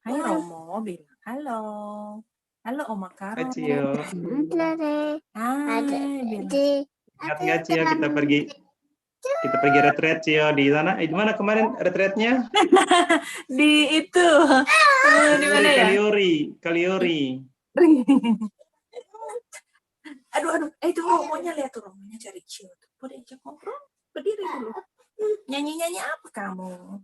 Hai Romo, bilang halo. Halo Oma Karo. Hai Cio. Hai, bilang. Ingat nggak Cio kita pergi retreat Cio di sana? Di mana kemarin retreatnya? Di itu. Di mana ya? Kaliori. Aduh, itu Romonya, lihat tuh Romonya cari Cio. Boleh ajak ngobrol? Berdiri dulu. Nyanyi-nyanyi apa kamu?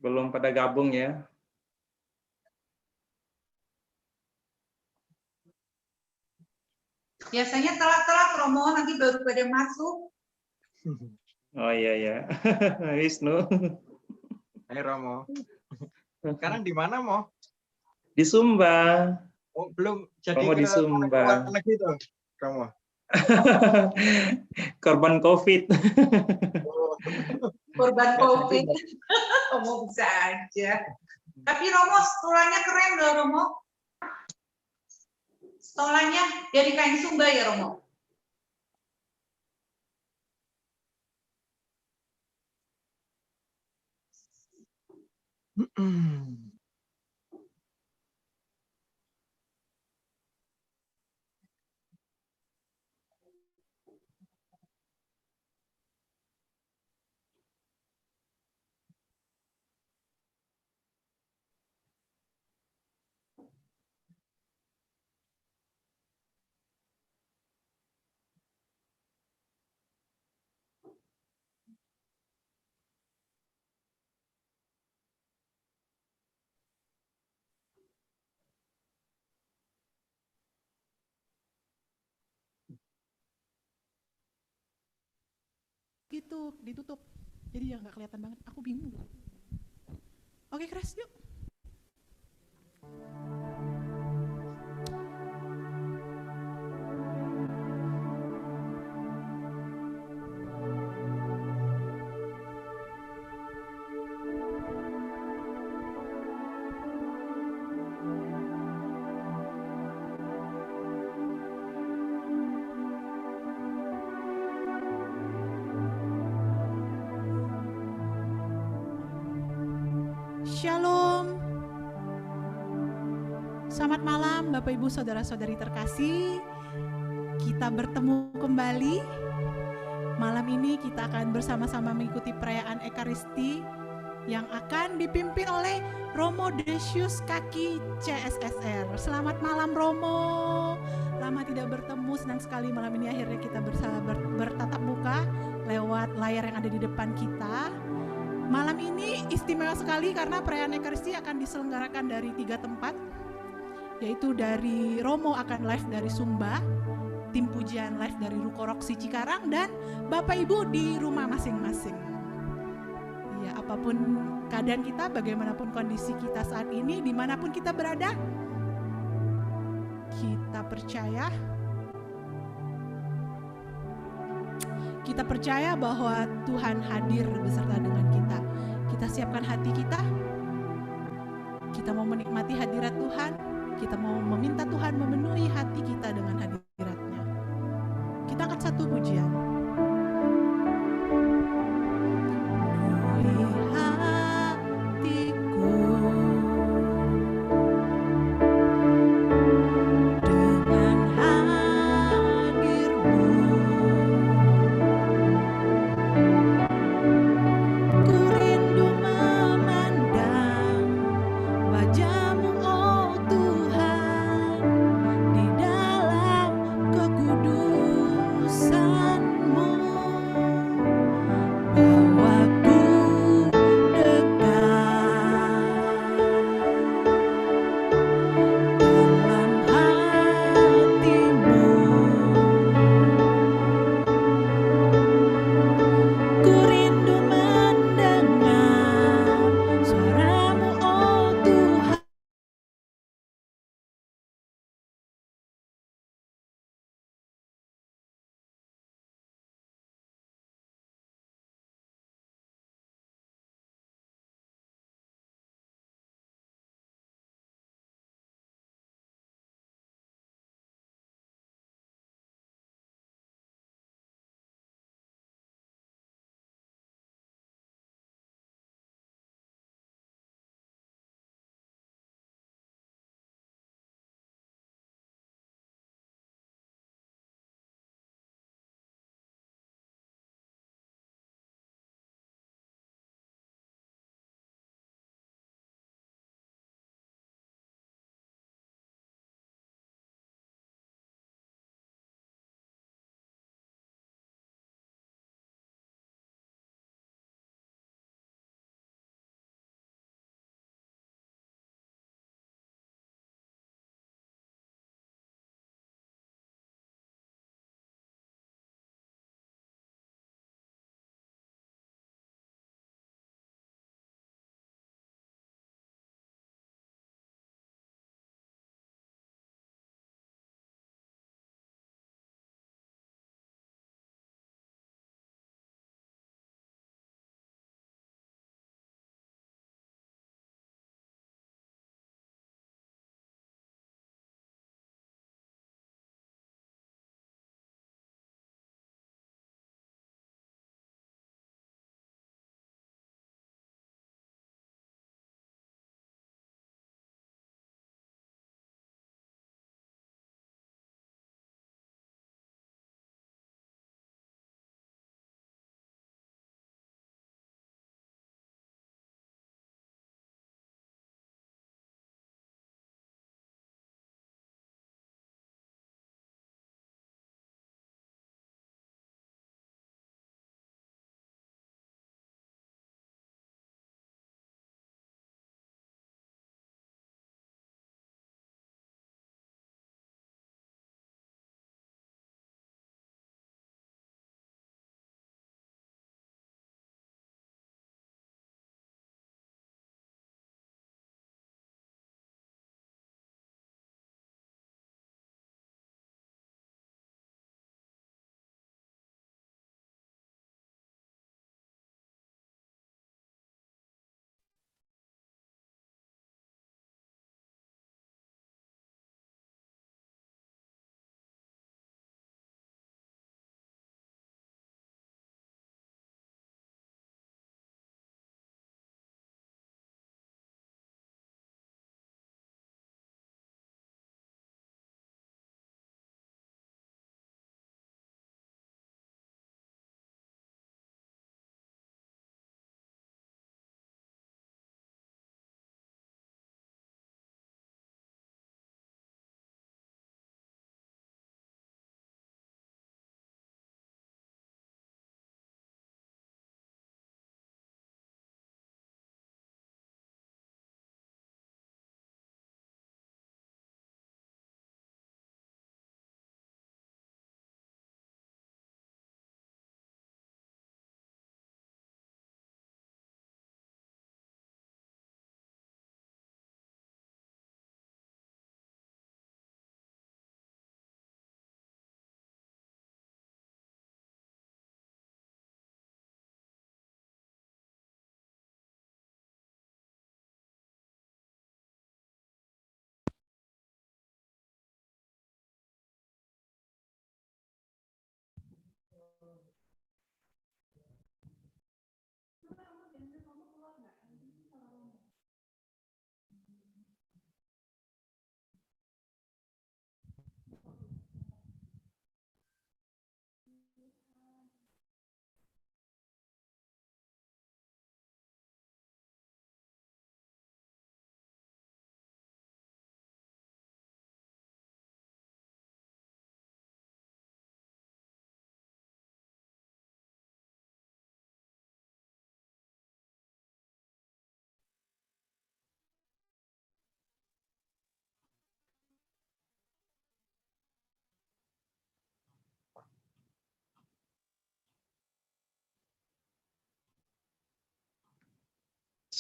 Belum pada gabung ya? Biasanya telat-telat Romo, nanti baru pada masuk. Oh iya. Wisnu. Hai Romo. Sekarang di mana Mo? Di Sumba. Oh, belum jadi Romo di Sumba. lagi tuh, Romo. Korban COVID. Korban COVID. Romo bisa aja. Tapi Romo, stolanya keren loh Romo. Stolanya dari kain Sumba ya Romo. Gitu, ditutup. Jadi ya nggak kelihatan banget. Aku bingung. Oke, keras yuk. Shalom. Selamat malam Bapak Ibu Saudara-saudari terkasih. Kita bertemu kembali. Malam ini kita akan bersama-sama mengikuti perayaan Ekaristi yang akan dipimpin oleh Romo Decius Kaki CSSR. Selamat malam Romo. Lama tidak bertemu, senang sekali malam ini akhirnya kita bertatap muka lewat layar yang ada di depan kita. Malam ini istimewa sekali karena perayaan Ekaristi akan diselenggarakan dari 3 tempat, yaitu dari Romo akan live dari Sumba, tim pujian live dari Ruko Roksi Cikarang, dan Bapak Ibu di rumah masing-masing. Ya, apapun keadaan kita, bagaimanapun kondisi kita saat ini, dimanapun kita berada, kita percaya bahwa Tuhan hadir beserta dengan kita. Kita siapkan hati kita mau menikmati hadirat Tuhan, kita mau meminta Tuhan memenuhi hati kita dengan hadirat-Nya. Kita angkat satu pujian. Di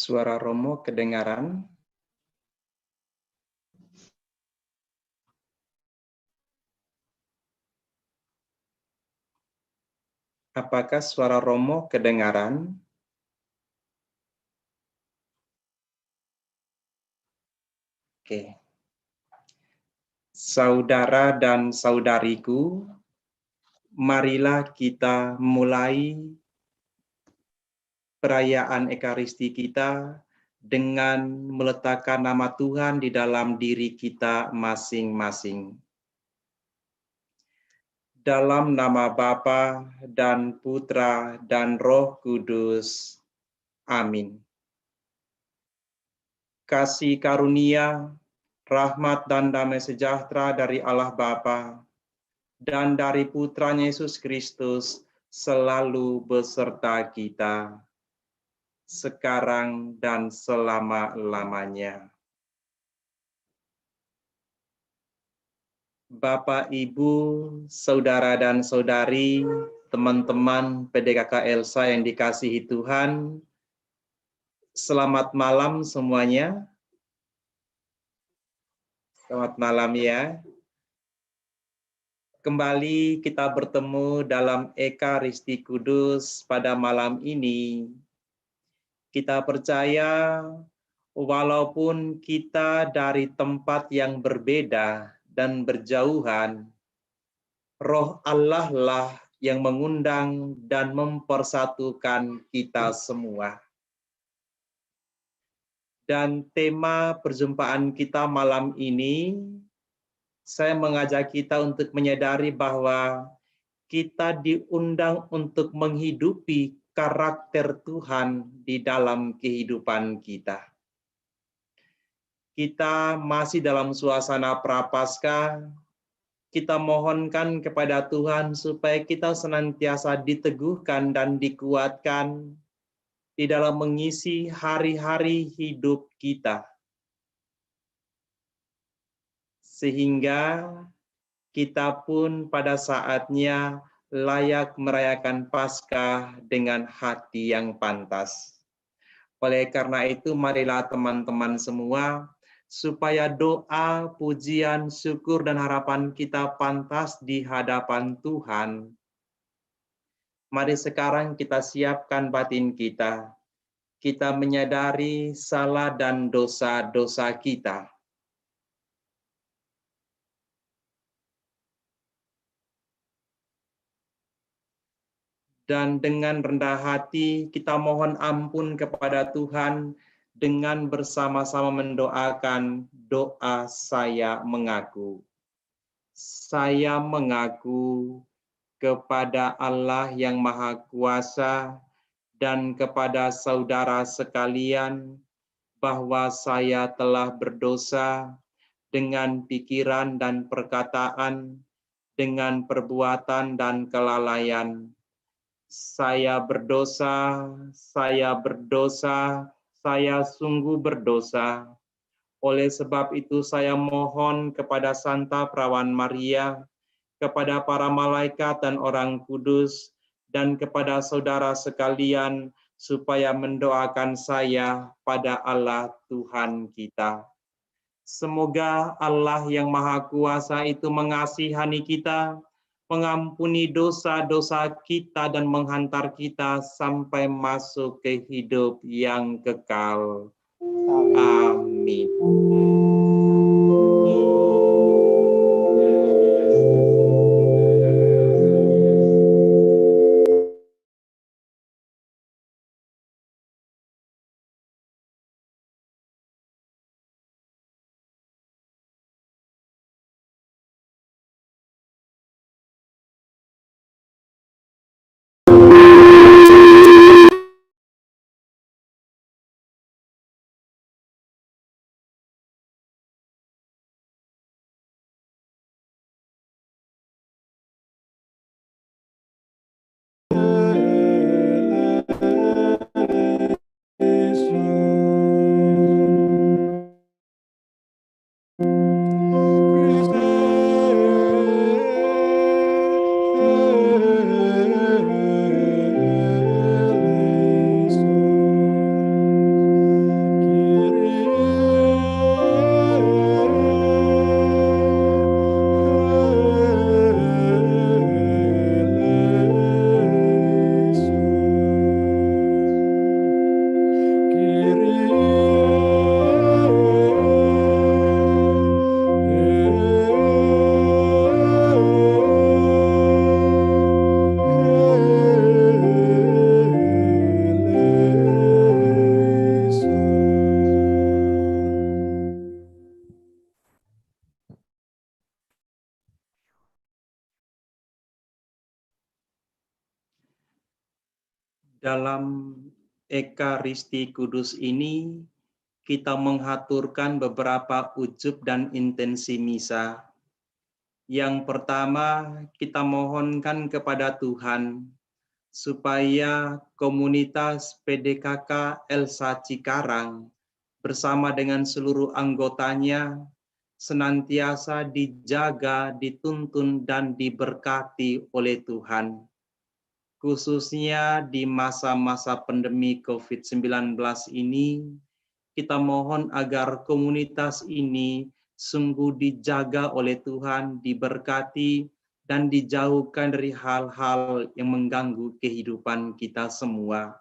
Suara Romo kedengaran? Apakah suara Romo kedengaran? Oke. Saudara dan saudariku, marilah kita mulai perayaan Ekaristi kita dengan meletakkan nama Tuhan di dalam diri kita masing-masing. Dalam nama Bapa dan Putra dan Roh Kudus. Amin. Kasih karunia, rahmat dan damai sejahtera dari Allah Bapa dan dari Putranya Yesus Kristus selalu beserta kita, sekarang dan selama-lamanya. Bapak, Ibu, saudara dan saudari, teman-teman PDKK Elsa yang dikasihi Tuhan, selamat malam semuanya. Selamat malam ya. Kembali kita bertemu dalam Ekaristi Kudus pada malam ini. Kita percaya walaupun kita dari tempat yang berbeda dan berjauhan, Roh Allah lah yang mengundang dan mempersatukan kita semua. Dan tema perjumpaan kita malam ini, saya mengajak kita untuk menyadari bahwa kita diundang untuk menghidupi karakter Tuhan di dalam kehidupan kita. Kita masih dalam suasana Prapaskah, kita mohonkan kepada Tuhan supaya kita senantiasa diteguhkan dan dikuatkan di dalam mengisi hari-hari hidup kita. Sehingga kita pun pada saatnya layak merayakan Paskah dengan hati yang pantas. Oleh karena itu, marilah teman-teman semua, supaya doa, pujian, syukur, dan harapan kita pantas di hadapan Tuhan. Mari sekarang kita siapkan batin kita. Kita menyadari salah dan dosa-dosa kita. Dan dengan rendah hati kita mohon ampun kepada Tuhan dengan bersama-sama mendoakan doa saya mengaku. Saya mengaku kepada Allah yang Maha Kuasa dan kepada saudara sekalian bahwa saya telah berdosa dengan pikiran dan perkataan, dengan perbuatan dan kelalaian. Saya berdosa, saya sungguh berdosa. Oleh sebab itu saya mohon kepada Santa Perawan Maria, kepada para malaikat dan orang kudus, dan kepada saudara sekalian, supaya mendoakan saya pada Allah Tuhan kita. Semoga Allah yang Maha Kuasa itu mengasihani kita, mengampuni dosa-dosa kita dan menghantar kita sampai masuk ke hidup yang kekal. Amin. Dalam Ekaristi Kudus ini, kita mengaturkan beberapa ujub dan intensi misa. Yang pertama, kita mohonkan kepada Tuhan supaya komunitas PDKK Elsa Cikarang bersama dengan seluruh anggotanya senantiasa dijaga, dituntun, dan diberkati oleh Tuhan. Khususnya di masa-masa pandemi COVID-19 ini, kita mohon agar komunitas ini sungguh dijaga oleh Tuhan, diberkati, dan dijauhkan dari hal-hal yang mengganggu kehidupan kita semua.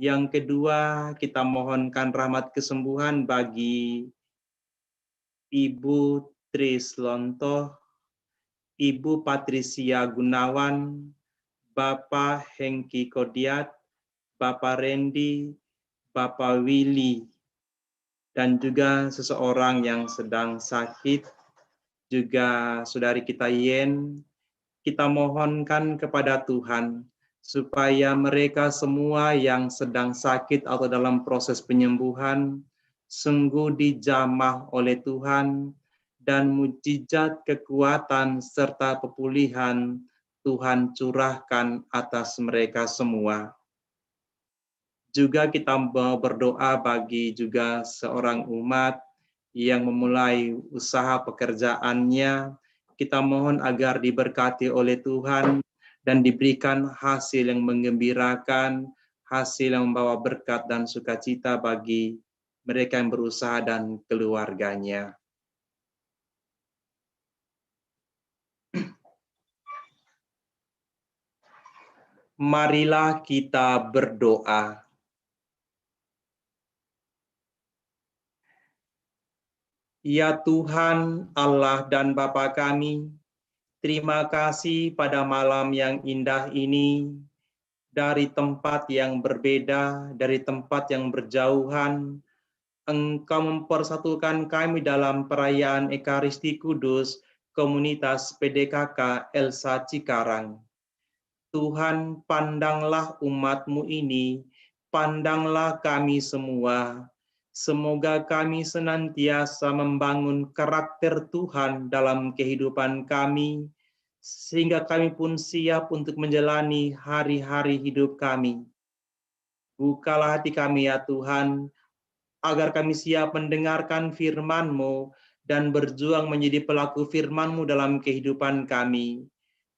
Yang kedua, kita mohonkan rahmat kesembuhan bagi Ibu Tris Lontoh, Ibu Patricia Gunawan, Bapak Hengki Kodiat, Bapak Randy, Bapak Willy, dan juga seseorang yang sedang sakit, juga saudari kita Yen. Kita mohonkan kepada Tuhan supaya mereka semua yang sedang sakit atau dalam proses penyembuhan sungguh dijamah oleh Tuhan, dan mujizat kekuatan serta pemulihan Tuhan curahkan atas mereka semua. Juga kita mau berdoa bagi juga seorang umat yang memulai usaha pekerjaannya. Kita mohon agar diberkati oleh Tuhan dan diberikan hasil yang menggembirakan, hasil yang membawa berkat dan sukacita bagi mereka yang berusaha dan keluarganya. Marilah kita berdoa. Ya Tuhan, Allah dan Bapa kami, terima kasih pada malam yang indah ini, dari tempat yang berbeda, dari tempat yang berjauhan, Engkau mempersatukan kami dalam perayaan Ekaristi Kudus, komunitas PDKK Elsa Cikarang. Tuhan, pandanglah umat-Mu ini, pandanglah kami semua. Semoga kami senantiasa membangun karakter Tuhan dalam kehidupan kami, sehingga kami pun siap untuk menjalani hari-hari hidup kami. Bukalah hati kami ya Tuhan, agar kami siap mendengarkan firman-Mu dan berjuang menjadi pelaku firman-Mu dalam kehidupan kami.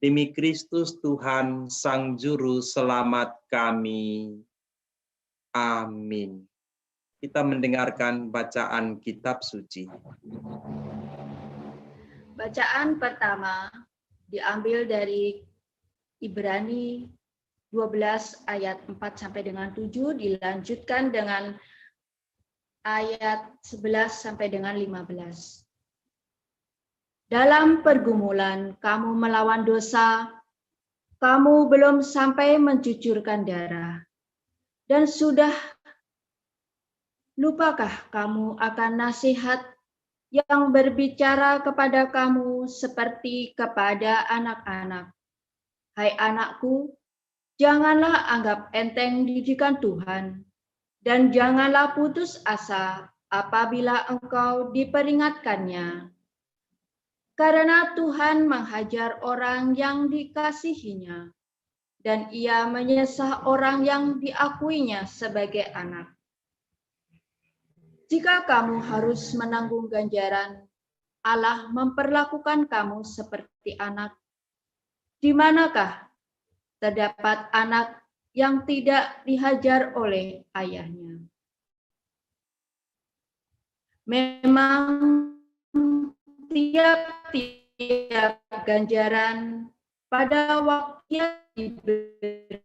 Demi Kristus Tuhan, Sang Juru Selamat kami. Amin. Kita mendengarkan bacaan kitab suci. Bacaan pertama diambil dari Ibrani 12 ayat 4 sampai dengan 7, dilanjutkan dengan ayat 11 sampai dengan 15. Dalam pergumulan kamu melawan dosa, kamu belum sampai mencucurkan darah, dan sudah lupakah kamu akan nasihat yang berbicara kepada kamu seperti kepada anak-anak? Hai anakku, janganlah anggap enteng didikan Tuhan, dan janganlah putus asa apabila engkau diperingatkannya. Karena Tuhan menghajar orang yang dikasihinya, dan Ia menyesah orang yang diakuinya sebagai anak. Jika kamu harus menanggung ganjaran, Allah memperlakukan kamu seperti anak. Di manakah terdapat anak yang tidak dihajar oleh ayahnya? Memang tiap-tiap ganjaran pada waktunya diberikan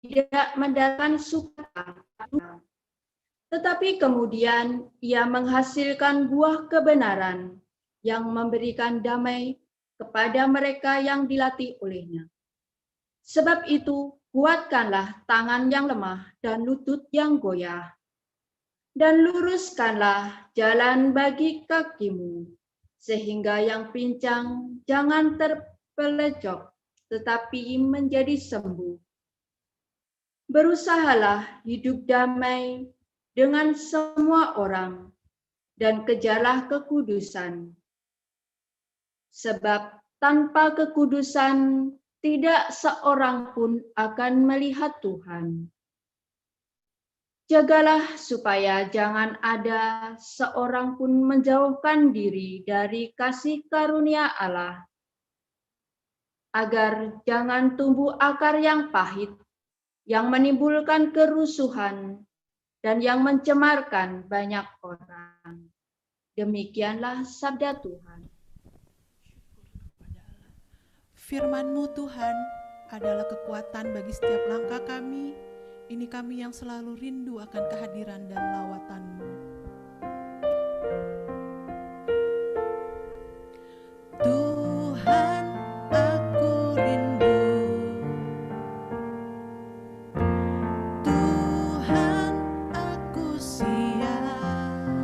tidak mendatangkan sukacita, tetapi kemudian ia menghasilkan buah kebenaran yang memberikan damai kepada mereka yang dilatih olehnya. Sebab itu, kuatkanlah tangan yang lemah dan lutut yang goyah, dan luruskanlah jalan bagi kakimu, sehingga yang pincang jangan terpelecok tetapi menjadi sembuh. Berusahalah hidup damai dengan semua orang dan kejarlah kekudusan. Sebab tanpa kekudusan tidak seorang pun akan melihat Tuhan. Jagalah supaya jangan ada seorang pun menjauhkan diri dari kasih karunia Allah, agar jangan tumbuh akar yang pahit, yang menimbulkan kerusuhan, dan yang mencemarkan banyak orang. Demikianlah sabda Tuhan. Firman-Mu Tuhan adalah kekuatan bagi setiap langkah kami. Ini kami yang selalu rindu akan kehadiran dan lawatan-Mu. Tuhan, aku rindu. Tuhan, aku siap.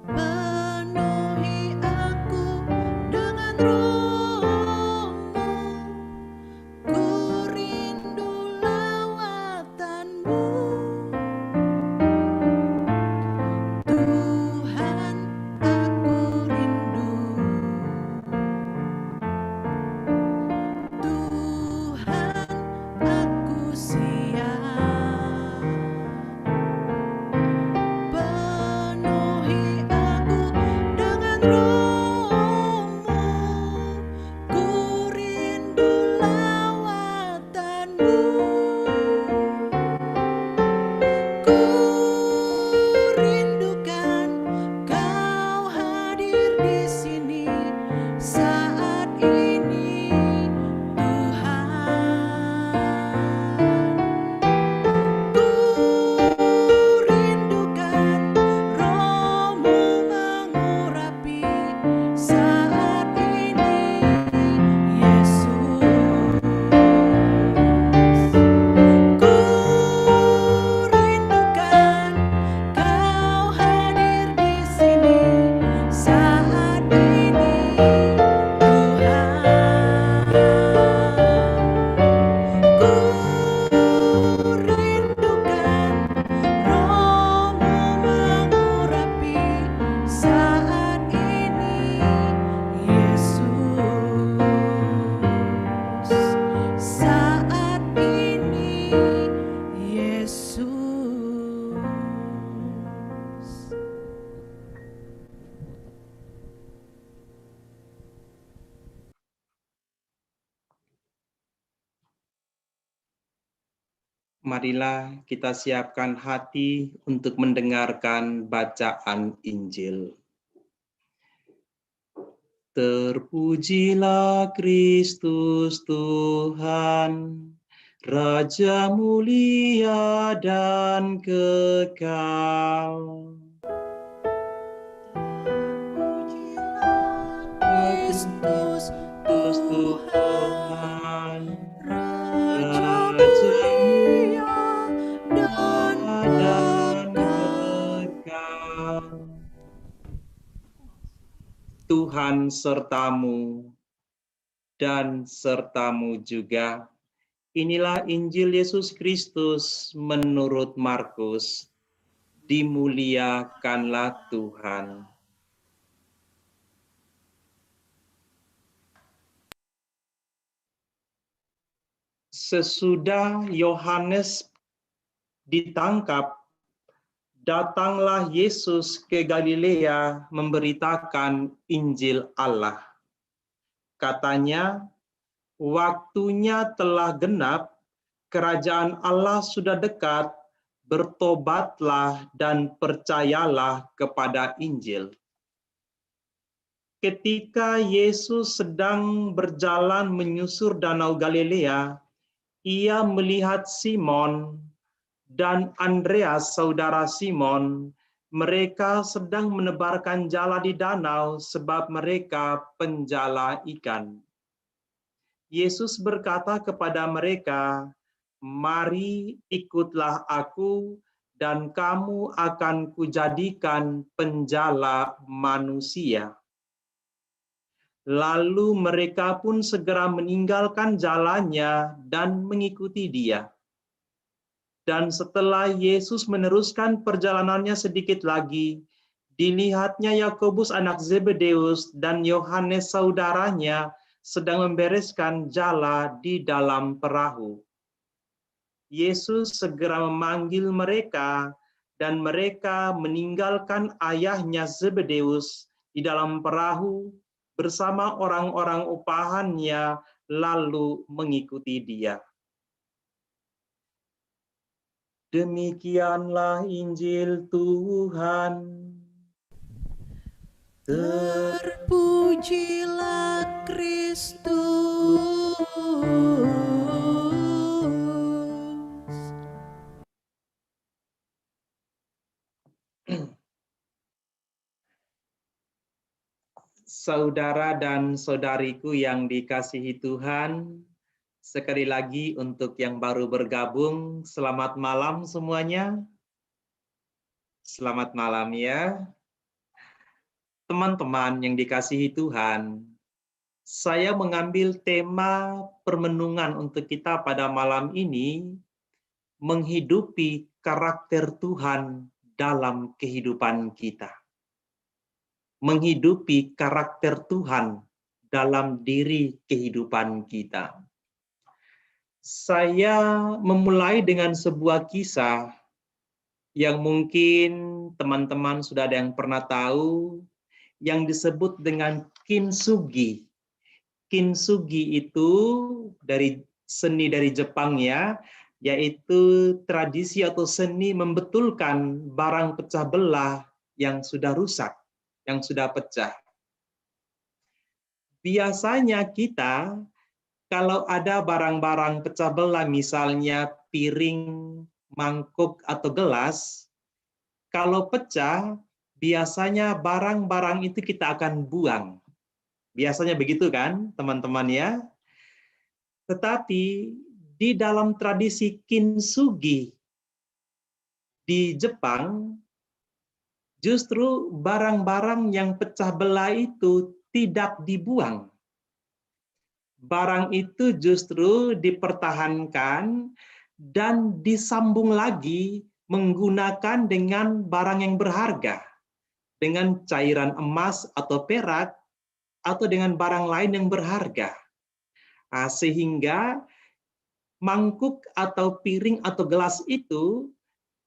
Penuhi aku dengan Roh-Mu. Ku rindu lawatan-Mu. Tuhan, aku rindu. Tuhan, aku siap. Penuhi aku dengan Roh-Mu. Ku rindu lawatan-Mu. Ku rindukan Kau hadir di sini saat ini, Tuhan. Ku rindukan Roh-Mu mengurapi saat ini, Yesus. Ku rindukan Kau hadir di sini saat ini, Tuhan. Ku rindukan Roh-Mu mengurapi saat ini, Yesus. Saat ini, Yesus. Marilah kita siapkan hati untuk mendengarkan bacaan Injil. Terpujilah Kristus Tuhan, Raja mulia dan kekal. Kristus Tuhan, Raja Raja mulia dan dan kekal. kekal. Tuhan sertamu dan sertamu juga. Inilah Injil Yesus Kristus menurut Markus. Dimuliakanlah Tuhan. Sesudah Yohanes ditangkap, datanglah Yesus ke Galilea memberitakan Injil Allah. Katanya, waktunya telah genap, kerajaan Allah sudah dekat, bertobatlah dan percayalah kepada Injil. Ketika Yesus sedang berjalan menyusur Danau Galilea, ia melihat Simon dan Andreas, saudara Simon. Mereka sedang menebarkan jala di danau sebab mereka penjala ikan. Yesus berkata kepada mereka, "Mari ikutlah aku dan kamu akan kujadikan penjala manusia." Lalu mereka pun segera meninggalkan jalannya dan mengikuti dia. Dan setelah Yesus meneruskan perjalanannya sedikit lagi, dilihatnya Yakobus anak Zebedeus dan Yohanes saudaranya sedang membereskan jala di dalam perahu. Yesus segera memanggil mereka, dan mereka meninggalkan ayahnya Zebedeus di dalam perahu bersama orang-orang upahannya, lalu mengikuti dia. Demikianlah Injil Tuhan. Terpujilah Kristus. Saudara dan saudariku yang dikasihi Tuhan, sekali lagi untuk yang baru bergabung, selamat malam semuanya. Selamat malam ya. Teman-teman yang dikasihi Tuhan, saya mengambil tema permenungan untuk kita pada malam ini, menghidupi karakter Tuhan dalam kehidupan kita. Menghidupi karakter Tuhan dalam diri kehidupan kita. Saya memulai dengan sebuah kisah yang mungkin teman-teman sudah ada yang pernah tahu, yang disebut dengan kintsugi. Kintsugi itu dari seni dari Jepang ya, yaitu tradisi atau seni membetulkan barang pecah belah yang sudah rusak, yang sudah pecah. Biasanya kita kalau ada barang-barang pecah belah, misalnya piring, mangkuk, atau gelas, kalau pecah, biasanya barang-barang itu kita akan buang. Biasanya begitu kan, teman-teman ya? Tetapi di dalam tradisi kintsugi di Jepang, justru barang-barang yang pecah belah itu tidak dibuang. Barang itu justru dipertahankan dan disambung lagi menggunakan dengan barang yang berharga, dengan cairan emas atau perak, atau dengan barang lain yang berharga. Sehingga mangkuk atau piring atau gelas itu,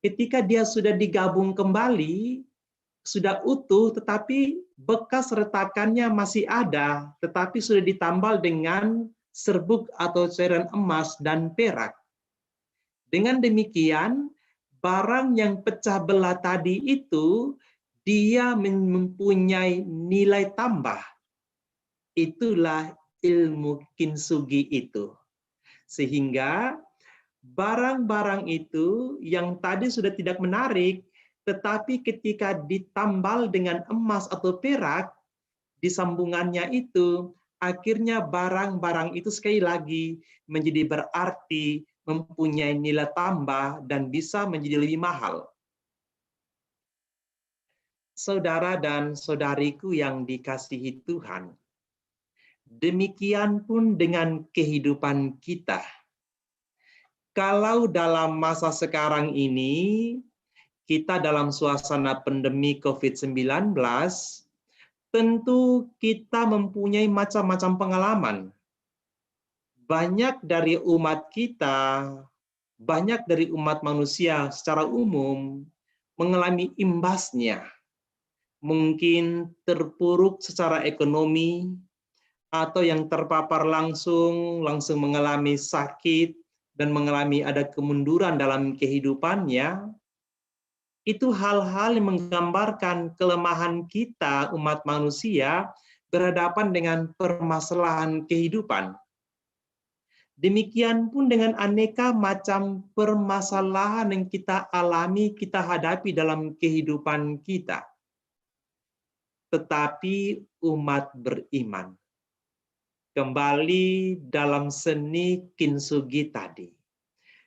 ketika dia sudah digabung kembali, sudah utuh, tetapi bekas retakannya masih ada, tetapi sudah ditambal dengan serbuk atau cairan emas dan perak. Dengan demikian, barang yang pecah belah tadi itu, dia mempunyai nilai tambah. Itulah ilmu kintsugi itu. Sehingga barang-barang itu yang tadi sudah tidak menarik, tetapi ketika ditambal dengan emas atau perak, di sambungannya itu, akhirnya barang-barang itu sekali lagi menjadi berarti, mempunyai nilai tambah, dan bisa menjadi lebih mahal. Saudara dan saudariku yang dikasihi Tuhan, demikian pun dengan kehidupan kita. Kalau dalam masa sekarang ini, kita dalam suasana pandemi COVID-19, tentu kita mempunyai macam-macam pengalaman. Banyak dari umat kita, banyak dari umat manusia secara umum mengalami imbasnya. Mungkin terpuruk secara ekonomi, atau yang terpapar langsung mengalami sakit dan mengalami ada kemunduran dalam kehidupannya. Itu hal-hal yang menggambarkan kelemahan kita umat manusia berhadapan dengan permasalahan kehidupan. Demikian pun dengan aneka macam permasalahan yang kita alami, kita hadapi dalam kehidupan kita. Tetapi umat beriman, kembali dalam seni kintsugi tadi,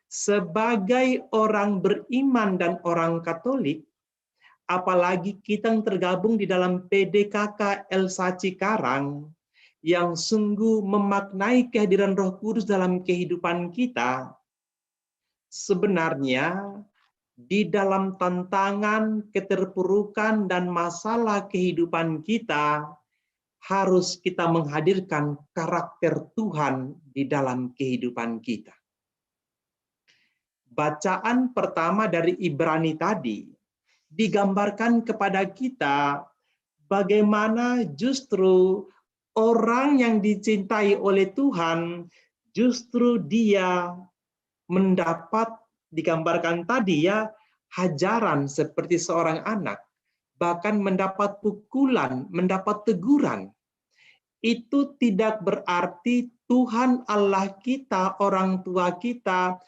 sebagai orang beriman dan orang Katolik, apalagi kita yang tergabung di dalam PDKK Elsa Cikarang, yang sungguh memaknai kehadiran Roh Kudus dalam kehidupan kita, sebenarnya di dalam tantangan, keterpurukan, dan masalah kehidupan kita, harus kita menghadirkan karakter Tuhan di dalam kehidupan kita. Bacaan pertama dari Ibrani tadi digambarkan kepada kita bagaimana justru orang yang dicintai oleh Tuhan, justru dia mendapat, digambarkan tadi ya, hajaran seperti seorang anak, bahkan mendapat pukulan, mendapat teguran. Itu tidak berarti Tuhan Allah kita, orang tua kita,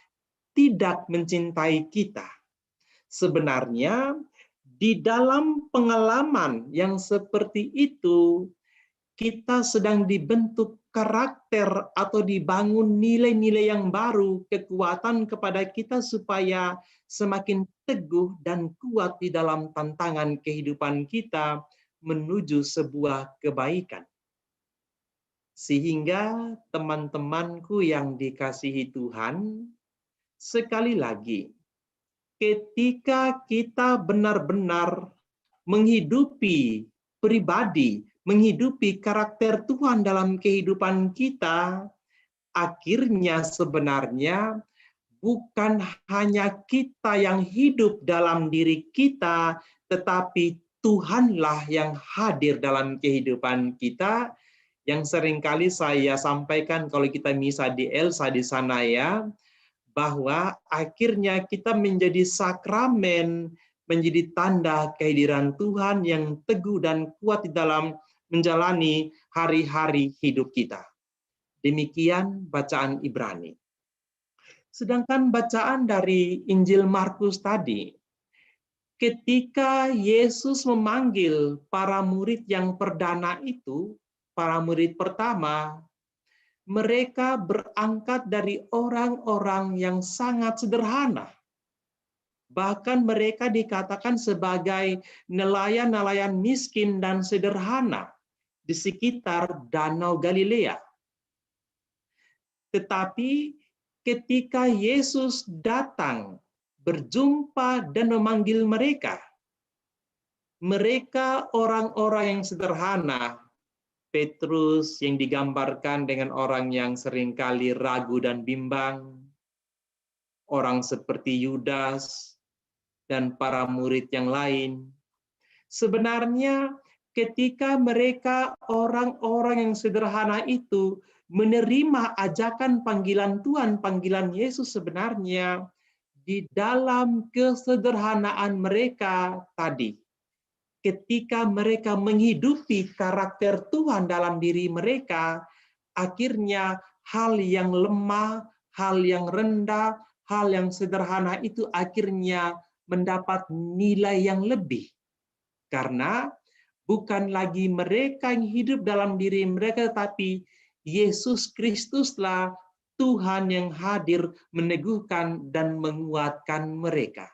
tidak mencintai kita. Sebenarnya di dalam pengalaman yang seperti itu, kita sedang dibentuk karakter atau dibangun nilai-nilai yang baru, kekuatan kepada kita supaya semakin teguh dan kuat di dalam tantangan kehidupan kita menuju sebuah kebaikan. Sehingga teman-temanku yang dikasihi Tuhan, sekali lagi, ketika kita benar-benar menghidupi pribadi, menghidupi karakter Tuhan dalam kehidupan kita, akhirnya sebenarnya bukan hanya kita yang hidup dalam diri kita, tetapi Tuhanlah yang hadir dalam kehidupan kita, yang seringkali saya sampaikan kalau kita misa di Elsa di sana ya, bahwa akhirnya kita menjadi sakramen, menjadi tanda kehadiran Tuhan yang teguh dan kuat di dalam menjalani hari-hari hidup kita. Demikian bacaan Ibrani. Sedangkan bacaan dari Injil Markus tadi, ketika Yesus memanggil para murid yang perdana itu, para murid pertama, mereka berangkat dari orang-orang yang sangat sederhana. Bahkan mereka dikatakan sebagai nelayan-nelayan miskin dan sederhana di sekitar Danau Galilea. Tetapi ketika Yesus datang, berjumpa dan memanggil mereka, mereka orang-orang yang sederhana, Petrus yang digambarkan dengan orang yang seringkali ragu dan bimbang, orang seperti Yudas, dan para murid yang lain. Sebenarnya ketika mereka orang-orang yang sederhana itu menerima ajakan panggilan Tuhan, panggilan Yesus, sebenarnya di dalam kesederhanaan mereka tadi, ketika mereka menghidupi karakter Tuhan dalam diri mereka, akhirnya hal yang lemah, hal yang rendah, hal yang sederhana itu akhirnya mendapat nilai yang lebih. Karena bukan lagi mereka yang hidup dalam diri mereka, tapi Yesus Kristuslah Tuhan yang hadir meneguhkan dan menguatkan mereka.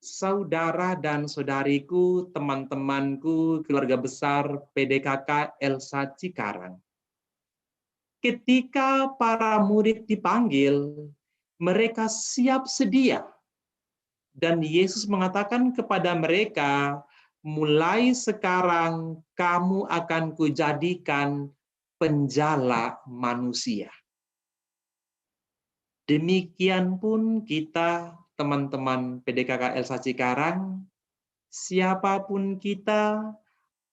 Saudara dan saudariku, teman-temanku, keluarga besar PDKK Elsa Cikarang. Ketika para murid dipanggil, mereka siap sedia. Dan Yesus mengatakan kepada mereka, mulai sekarang kamu akan kujadikan penjala manusia. Demikian pun kita, teman-teman PDKK Elsa Cikarang, siapapun kita,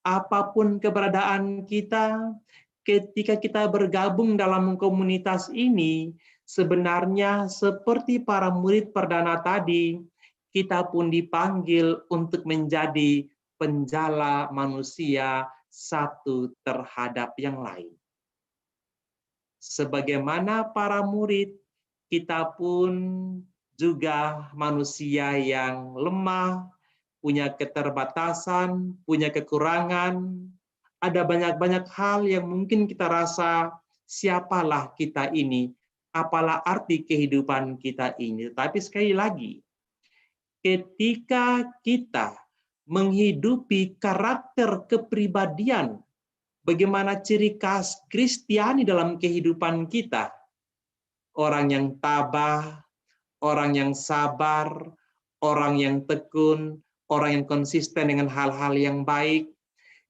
apapun keberadaan kita, ketika kita bergabung dalam komunitas ini, sebenarnya seperti para murid perdana tadi, kita pun dipanggil untuk menjadi penjala manusia satu terhadap yang lain. Sebagaimana para murid, kita pun juga manusia yang lemah, punya keterbatasan, punya kekurangan, ada banyak-banyak hal yang mungkin kita rasa, siapalah kita ini, apalah arti kehidupan kita ini. Tapi sekali lagi, ketika kita menghidupi karakter kepribadian bagaimana ciri khas Kristiani dalam kehidupan kita. Orang yang tabah, orang yang sabar, orang yang tekun, orang yang konsisten dengan hal-hal yang baik.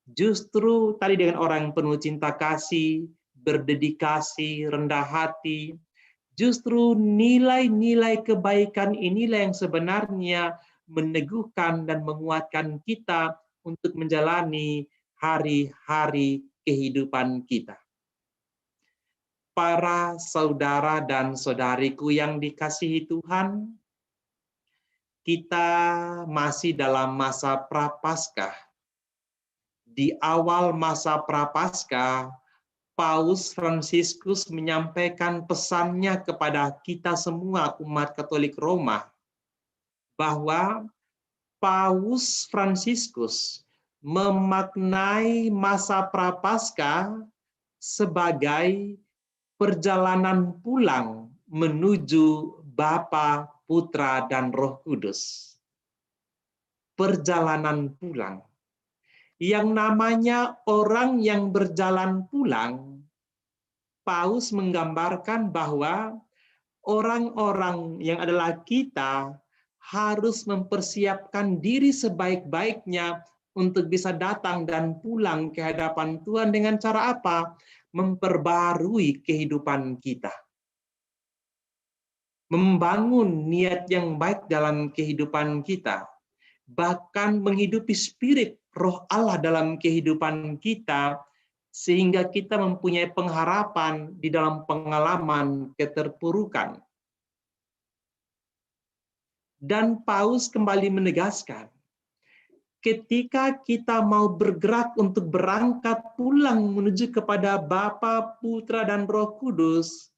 Justru tadi dengan orang yang penuh cinta kasih, berdedikasi, rendah hati, justru nilai-nilai kebaikan inilah yang sebenarnya meneguhkan dan menguatkan kita untuk menjalani hari-hari kehidupan kita. Para saudara dan saudariku yang dikasihi Tuhan, kita masih dalam masa Prapaskah. Di awal masa Prapaskah, Paus Fransiskus menyampaikan pesannya kepada kita semua umat Katolik Roma, bahwa Paus Fransiskus memaknai masa Prapaskah sebagai perjalanan pulang menuju Bapa, Putra, dan Roh Kudus. Perjalanan pulang. Yang namanya orang yang berjalan pulang, Paus menggambarkan bahwa orang-orang yang adalah kita harus mempersiapkan diri sebaik-baiknya untuk bisa datang dan pulang ke hadapan Tuhan dengan cara apa? Memperbarui kehidupan kita. Membangun niat yang baik dalam kehidupan kita. Bahkan menghidupi spirit roh Allah dalam kehidupan kita, sehingga kita mempunyai pengharapan di dalam pengalaman keterpurukan. Dan Paus kembali menegaskan, ketika kita mau bergerak untuk berangkat pulang menuju kepada Bapa, Putra, dan Roh Kudus,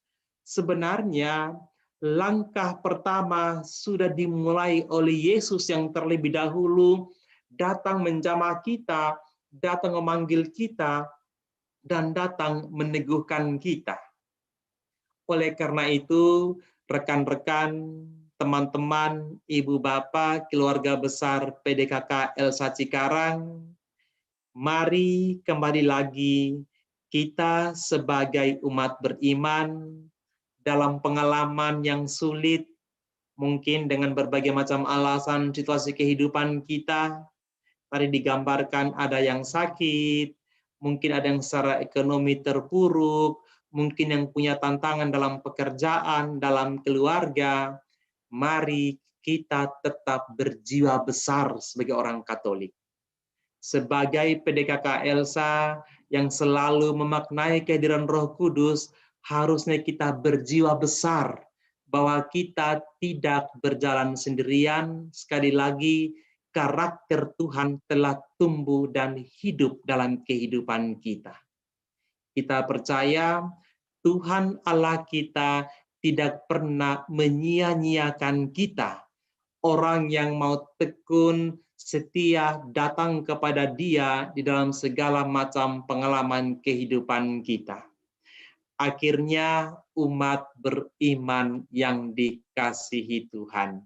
sebenarnya langkah pertama sudah dimulai oleh Yesus yang terlebih dahulu datang menjamah kita, datang memanggil kita, dan datang meneguhkan kita. Oleh karena itu, rekan-rekan, teman-teman, ibu bapak, keluarga besar PDKK Elsa Cikarang, mari kembali lagi kita sebagai umat beriman dalam pengalaman yang sulit, mungkin dengan berbagai macam alasan situasi kehidupan kita. Tadi digambarkan ada yang sakit, mungkin ada yang secara ekonomi terpuruk, mungkin yang punya tantangan dalam pekerjaan, dalam keluarga. Mari kita tetap berjiwa besar sebagai orang Katolik. Sebagai PDKK Elsa yang selalu memaknai kehadiran Roh Kudus, harusnya kita berjiwa besar bahwa kita tidak berjalan sendirian. Sekali lagi, karakter Tuhan telah tumbuh dan hidup dalam kehidupan kita. Kita percaya Tuhan Allah kita tidak pernah menyia-nyiakan kita. Orang yang mau tekun, setia, datang kepada Dia di dalam segala macam pengalaman kehidupan kita. Akhirnya umat beriman yang dikasihi Tuhan.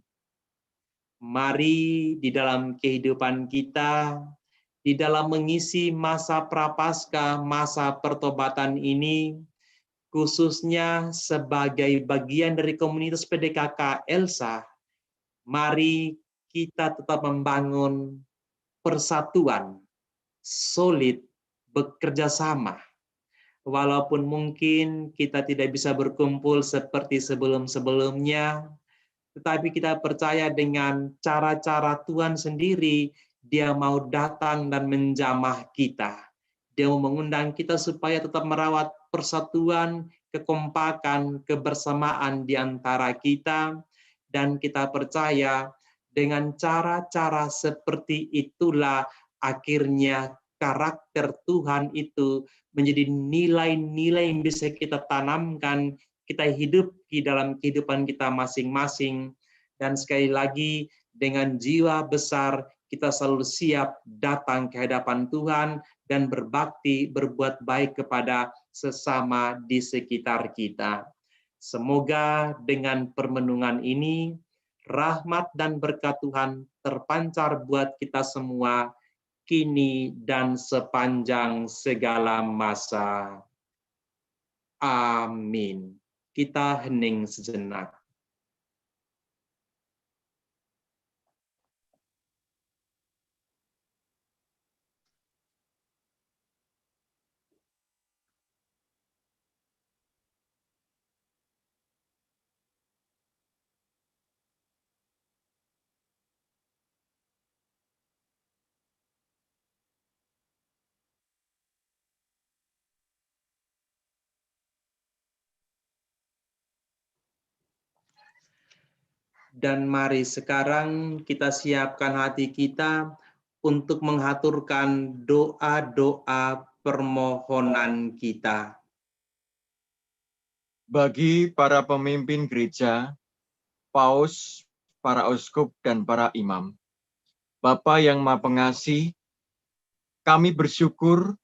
Mari di dalam kehidupan kita, di dalam mengisi masa Prapaskah, masa pertobatan ini, khususnya sebagai bagian dari komunitas PDKK Elsa, mari kita tetap membangun persatuan, solid, bekerja sama. Walaupun mungkin kita tidak bisa berkumpul seperti sebelum-sebelumnya, tetapi kita percaya dengan cara-cara Tuhan sendiri, Dia mau datang dan menjamah kita. Dia mau mengundang kita supaya tetap merawat persatuan, kekompakan, kebersamaan di antara kita, dan kita percaya dengan cara-cara seperti itulah akhirnya karakter Tuhan itu menjadi nilai-nilai yang bisa kita tanamkan, kita hidup di dalam kehidupan kita masing-masing. Dan sekali lagi, dengan jiwa besar, kita selalu siap datang ke hadapan Tuhan dan berbakti, berbuat baik kepada sesama di sekitar kita. Semoga dengan permenungan ini, rahmat dan berkat Tuhan terpancar buat kita semua. kini dan sepanjang segala masa. Amin. Kita hening sejenak. Dan mari sekarang kita siapkan hati kita untuk menghaturkan doa-doa permohonan kita. Bagi para pemimpin gereja, paus, para uskup, dan para imam, Bapa yang Maha Pengasih, kami bersyukur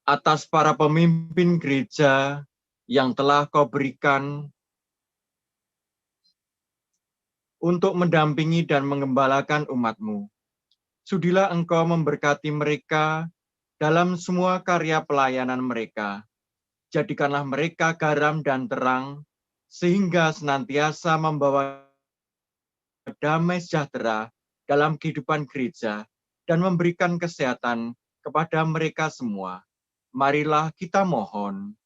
atas para pemimpin gereja yang telah Kau berikan untuk mendampingi dan mengembalakan umat-Mu. Sudilah Engkau memberkati mereka dalam semua karya pelayanan mereka. Jadikanlah mereka garam dan terang, sehingga senantiasa membawa damai sejahtera dalam kehidupan gereja dan memberikan kesehatan kepada mereka semua. Marilah kita mohon.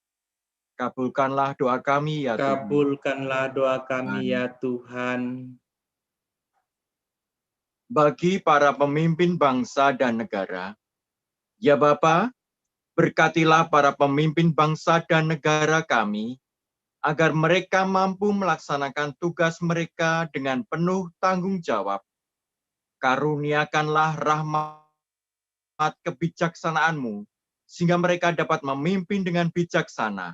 Kabulkanlah doa kami ya Tuhan. Kabulkanlah doa kami ya Tuhan. Bagi para pemimpin bangsa dan negara, ya Bapa, berkatilah para pemimpin bangsa dan negara kami, agar mereka mampu melaksanakan tugas mereka dengan penuh tanggung jawab. Karuniakanlah rahmat kebijaksanaan-Mu, sehingga mereka dapat memimpin dengan bijaksana.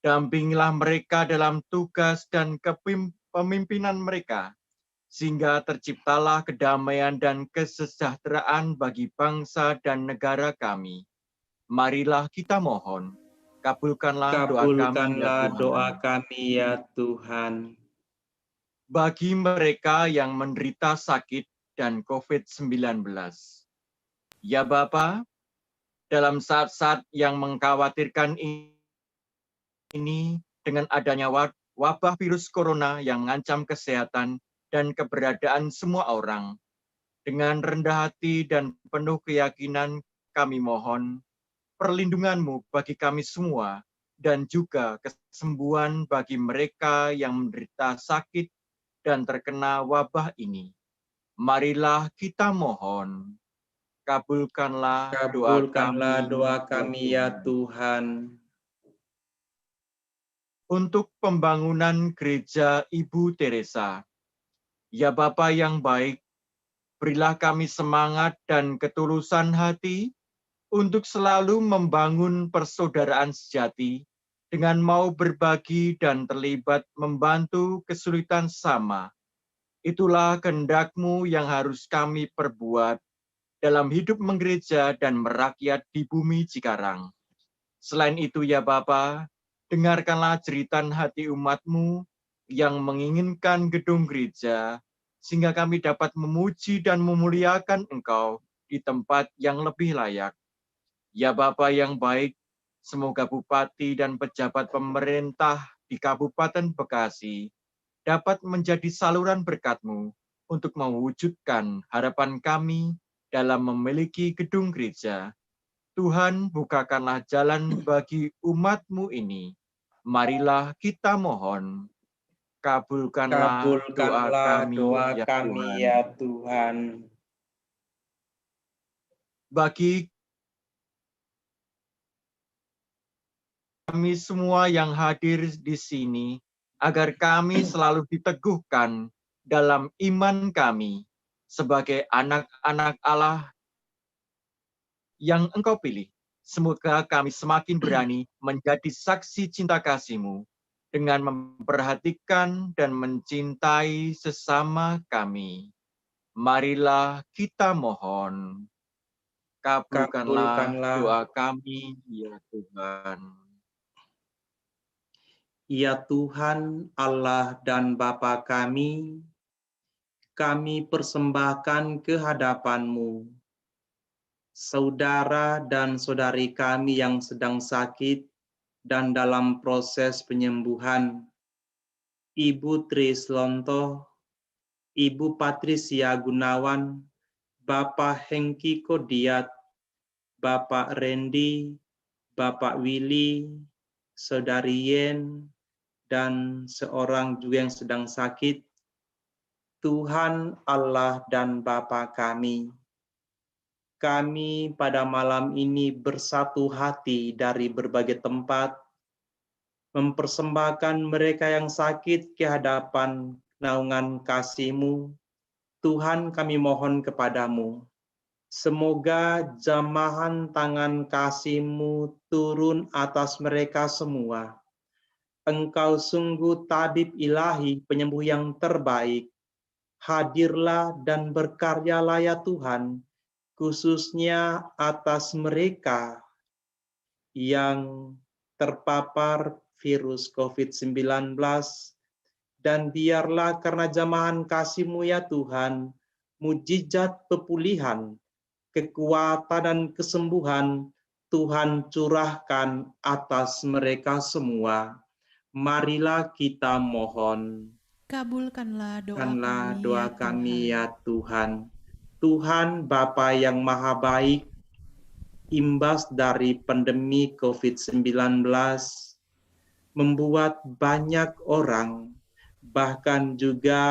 Dampingilah mereka dalam tugas dan kepemimpinan mereka, sehingga terciptalah kedamaian dan kesejahteraan bagi bangsa dan negara kami. Marilah kita mohon. Kabulkanlah doa kami ya Tuhan. Bagi mereka yang menderita sakit dan COVID-19. Ya Bapa, dalam saat-saat yang mengkhawatirkan ini, dengan adanya wabah virus corona yang mengancam kesehatan dan keberadaan semua orang, dengan rendah hati dan penuh keyakinan kami mohon perlindungan-Mu bagi kami semua, dan juga kesembuhan bagi mereka yang menderita sakit dan terkena wabah ini. Marilah kita mohon. Kabulkanlah doa kami ya Tuhan. Untuk pembangunan gereja Ibu Teresa, ya Bapa yang baik, berilah kami semangat dan ketulusan hati untuk selalu membangun persaudaraan sejati dengan mau berbagi dan terlibat membantu kesulitan sama. Itulah kehendak-Mu yang harus kami perbuat dalam hidup menggereja dan merakyat di bumi Cikarang. Selain itu ya Bapa, dengarkanlah jeritan hati umat-Mu yang menginginkan gedung gereja, sehingga kami dapat memuji dan memuliakan Engkau di tempat yang lebih layak. Ya Bapa yang baik, semoga bupati dan pejabat pemerintah di Kabupaten Bekasi dapat menjadi saluran berkat-Mu untuk mewujudkan harapan kami dalam memiliki gedung gereja. Tuhan, bukakanlah jalan bagi umat-Mu ini. Marilah kita mohon. Kabulkanlah doa kami ya Tuhan. Bagi kami semua yang hadir di sini, agar kami selalu diteguhkan dalam iman kami sebagai anak-anak Allah yang Engkau pilih. Semoga kami semakin berani menjadi saksi cinta kasih-Mu dengan memperhatikan dan mencintai sesama kami. Marilah kita mohon. Kabulkanlah doa kami, ya Tuhan. Ya Tuhan, Allah dan Bapa kami persembahkan ke hadapan-Mu saudara dan saudari kami yang sedang sakit dan dalam proses penyembuhan, Ibu Trislonto, Ibu Patricia Gunawan, Bapak Hengki Kodiat, Bapak Randy, Bapak Willy, Saudari Yen, dan seorang juga yang sedang sakit. Tuhan Allah dan Bapa kami pada malam ini bersatu hati dari berbagai tempat, mempersembahkan mereka yang sakit ke hadapan naungan kasih-Mu. Tuhan, kami mohon kepadamu, semoga jamahan tangan kasih-Mu turun atas mereka semua. Engkau sungguh tabib ilahi, penyembuh yang terbaik. Hadirlah dan berkaryalah ya Tuhan, khususnya atas mereka yang terpapar virus COVID-19, dan biarlah karena jamahan kasih-Mu ya Tuhan, mujizat pemulihan, kekuatan dan kesembuhan Tuhan curahkan atas mereka semua. Marilah kita mohon. Kabulkanlah Doa kami ya Tuhan. Tuhan Bapa yang Maha Baik, imbas dari pandemi COVID-19 membuat banyak orang, bahkan juga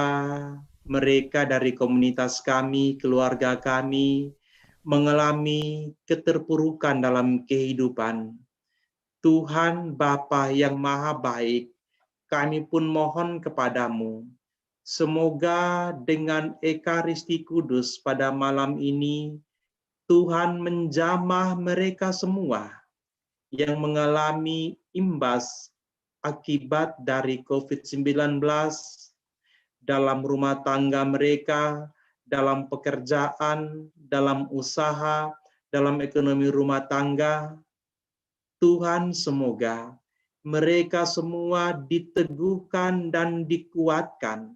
mereka dari komunitas kami, keluarga kami, mengalami keterpurukan dalam kehidupan. Tuhan Bapa yang Maha Baik, kami pun mohon kepadamu, semoga dengan Ekaristi Kudus pada malam ini, Tuhan menjamah mereka semua yang mengalami imbas akibat dari COVID-19 dalam rumah tangga mereka, dalam pekerjaan, dalam usaha, dalam ekonomi rumah tangga. Tuhan, semoga mereka semua diteguhkan dan dikuatkan.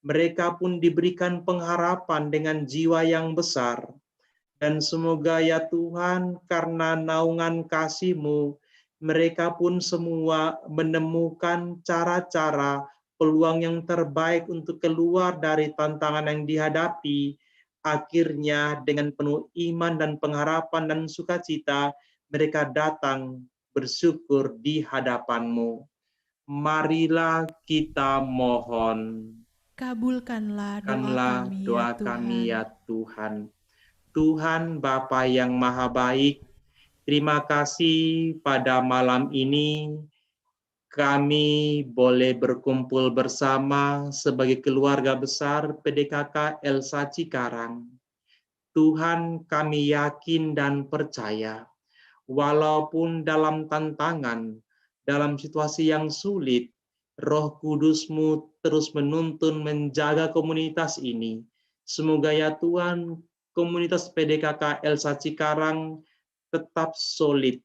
Mereka pun diberikan pengharapan dengan jiwa yang besar. Dan semoga ya Tuhan, karena naungan kasih-Mu, mereka pun semua menemukan cara-cara, peluang yang terbaik untuk keluar dari tantangan yang dihadapi. Akhirnya dengan penuh iman dan pengharapan dan sukacita, mereka datang bersyukur di hadapan-Mu. Marilah kita mohon. Kabulkanlah doa kami ya Tuhan. Tuhan Bapa yang Maha Baik, terima kasih pada malam ini kami boleh berkumpul bersama sebagai keluarga besar PDKK Elsa Cikarang. Tuhan, kami yakin dan percaya, walaupun dalam tantangan, dalam situasi yang sulit, Roh Kudus-Mu terus menuntun menjaga komunitas ini. Semoga ya Tuhan, komunitas PDKK Elsa Cikarang tetap solid,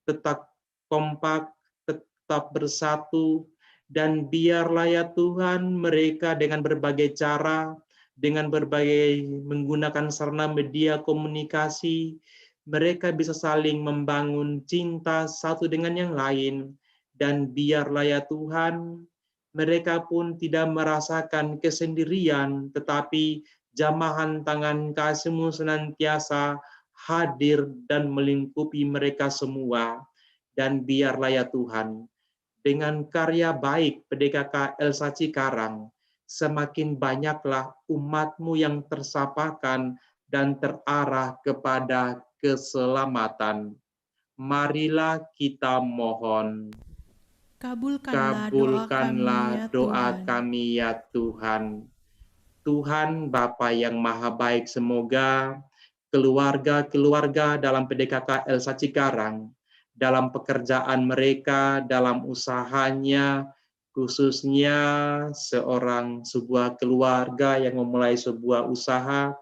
tetap kompak, tetap bersatu, dan biarlah ya Tuhan mereka dengan berbagai cara, dengan berbagai menggunakan sarana media komunikasi, mereka bisa saling membangun cinta satu dengan yang lain, dan biarlah ya Tuhan, mereka pun tidak merasakan kesendirian, tetapi jamahan tangan kasih-Mu senantiasa hadir dan melingkupi mereka semua. Dan biarlah ya Tuhan, dengan karya baik PDKK Elsa Cikarang, semakin banyaklah umat-Mu yang tersapakan dan terarah kepada keselamatan. Marilah kita mohon. Kabulkanlah doa kami ya Tuhan. Tuhan Bapa yang Maha Baik, semoga keluarga-keluarga dalam PDKK Elsa Cikarang, dalam pekerjaan mereka, dalam usahanya, khususnya sebuah keluarga yang memulai sebuah usaha,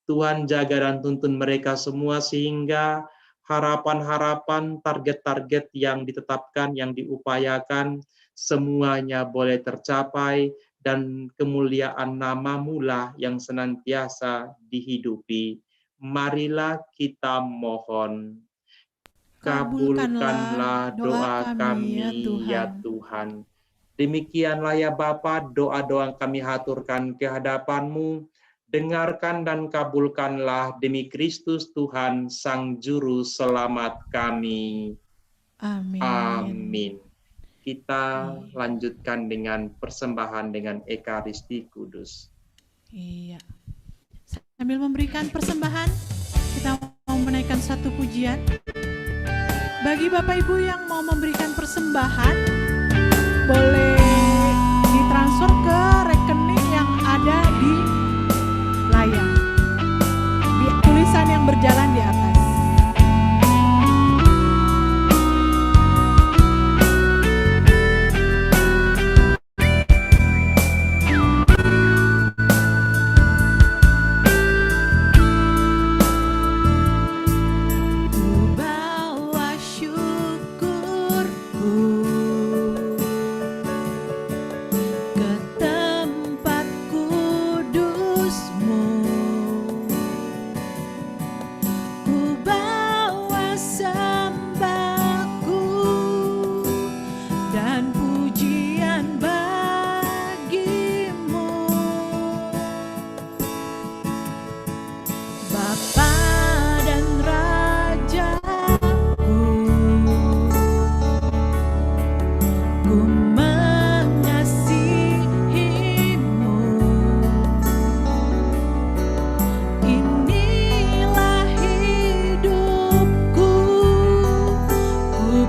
Tuhan jaga dan tuntun mereka semua sehingga harapan-harapan, target-target yang ditetapkan, yang diupayakan, semuanya boleh tercapai, dan kemuliaan nama-Mu lah yang senantiasa dihidupi. marilah kita mohon. Kabulkanlah Kabulkanlah doa kami ya Tuhan. Tuhan. Demikianlah ya Bapa, doa-doa kami haturkan ke hadapan-Mu. Dengarkan dan kabulkanlah demi Kristus Tuhan, Sang Juru Selamat kami. Amin. Amin. Kita lanjutkan dengan persembahan dengan Ekaristi Kudus. Iya. Sambil memberikan persembahan, kita mau menaikkan satu pujian. Bagi Bapak Ibu yang mau memberikan persembahan, boleh ditransfer ke rekening yang ada di layar. Di tulisan yang berjalan di atas.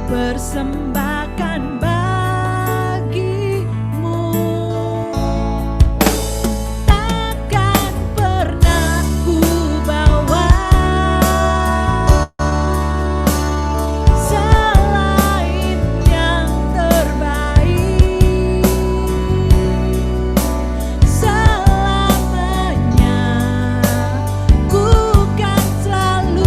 Persembahkan bagimu, takkan pernah ku bawa selain yang terbaik. Selamanya ku kan selalu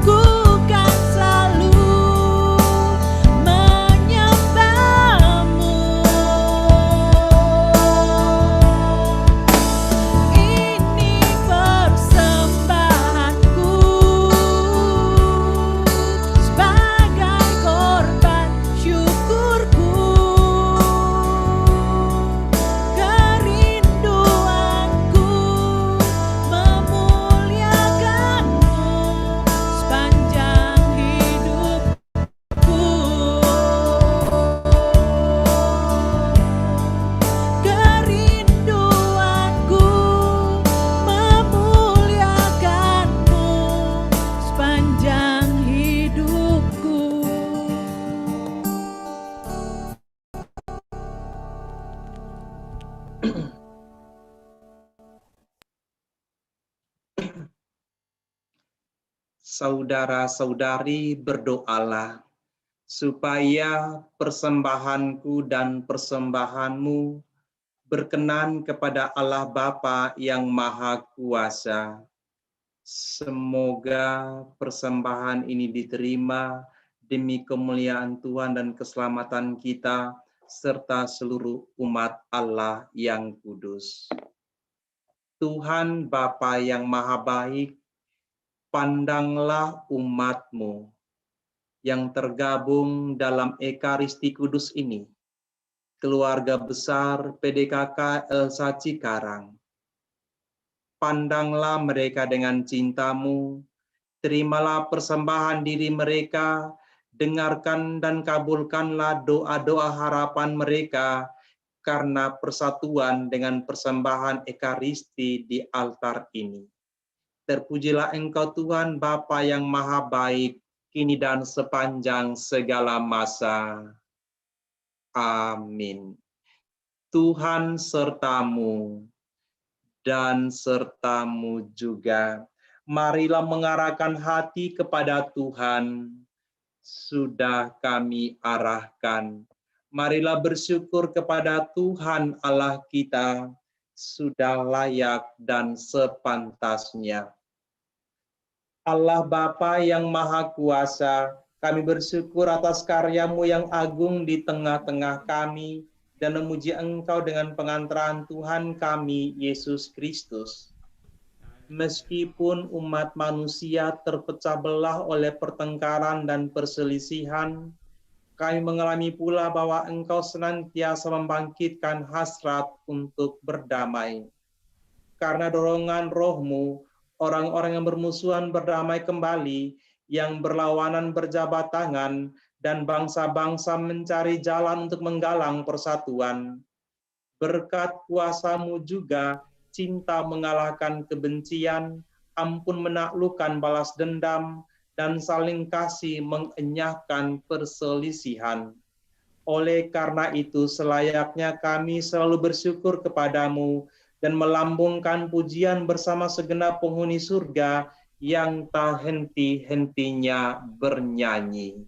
ku kan Saudara-saudari, berdoalah supaya persembahanku dan persembahanmu berkenan kepada Allah Bapa yang Maha Kuasa. Semoga persembahan ini diterima demi kemuliaan Tuhan dan keselamatan kita, serta seluruh umat Allah yang kudus. Tuhan Bapa yang Maha Baik, pandanglah umat-Mu yang tergabung dalam Ekaristi Kudus ini, keluarga besar PDKK Elsa Cikarang. Pandanglah mereka dengan cinta-Mu, terimalah persembahan diri mereka, dengarkan dan kabulkanlah doa-doa harapan mereka, karena persatuan dengan persembahan Ekaristi di altar ini. Terpujilah Engkau Tuhan Bapa yang Maha Baik, kini dan sepanjang segala masa. Amin. Tuhan sertamu dan sertamu juga. Marilah mengarahkan hati kepada Tuhan. Sudah kami arahkan. Marilah bersyukur kepada Tuhan Allah kita, sudah layak dan sepantasnya. Allah Bapa yang Maha Kuasa, kami bersyukur atas karya-Mu yang agung di tengah-tengah kami, dan memuji Engkau dengan pengantaran Tuhan kami, Yesus Kristus. Meskipun umat manusia terpecah belah oleh pertengkaran dan perselisihan, kami mengalami pula bahwa Engkau senantiasa membangkitkan hasrat untuk berdamai. Karena dorongan Roh-Mu, orang-orang yang bermusuhan berdamai kembali, yang berlawanan berjabat tangan, dan bangsa-bangsa mencari jalan untuk menggalang persatuan. Berkat kuasa-Mu juga, cinta mengalahkan kebencian, ampun menaklukkan balas dendam, dan saling kasih mengenyahkan perselisihan. Oleh karena itu, selayaknya kami selalu bersyukur kepadamu dan melambungkan pujian bersama segenap penghuni surga yang tak henti-hentinya bernyanyi.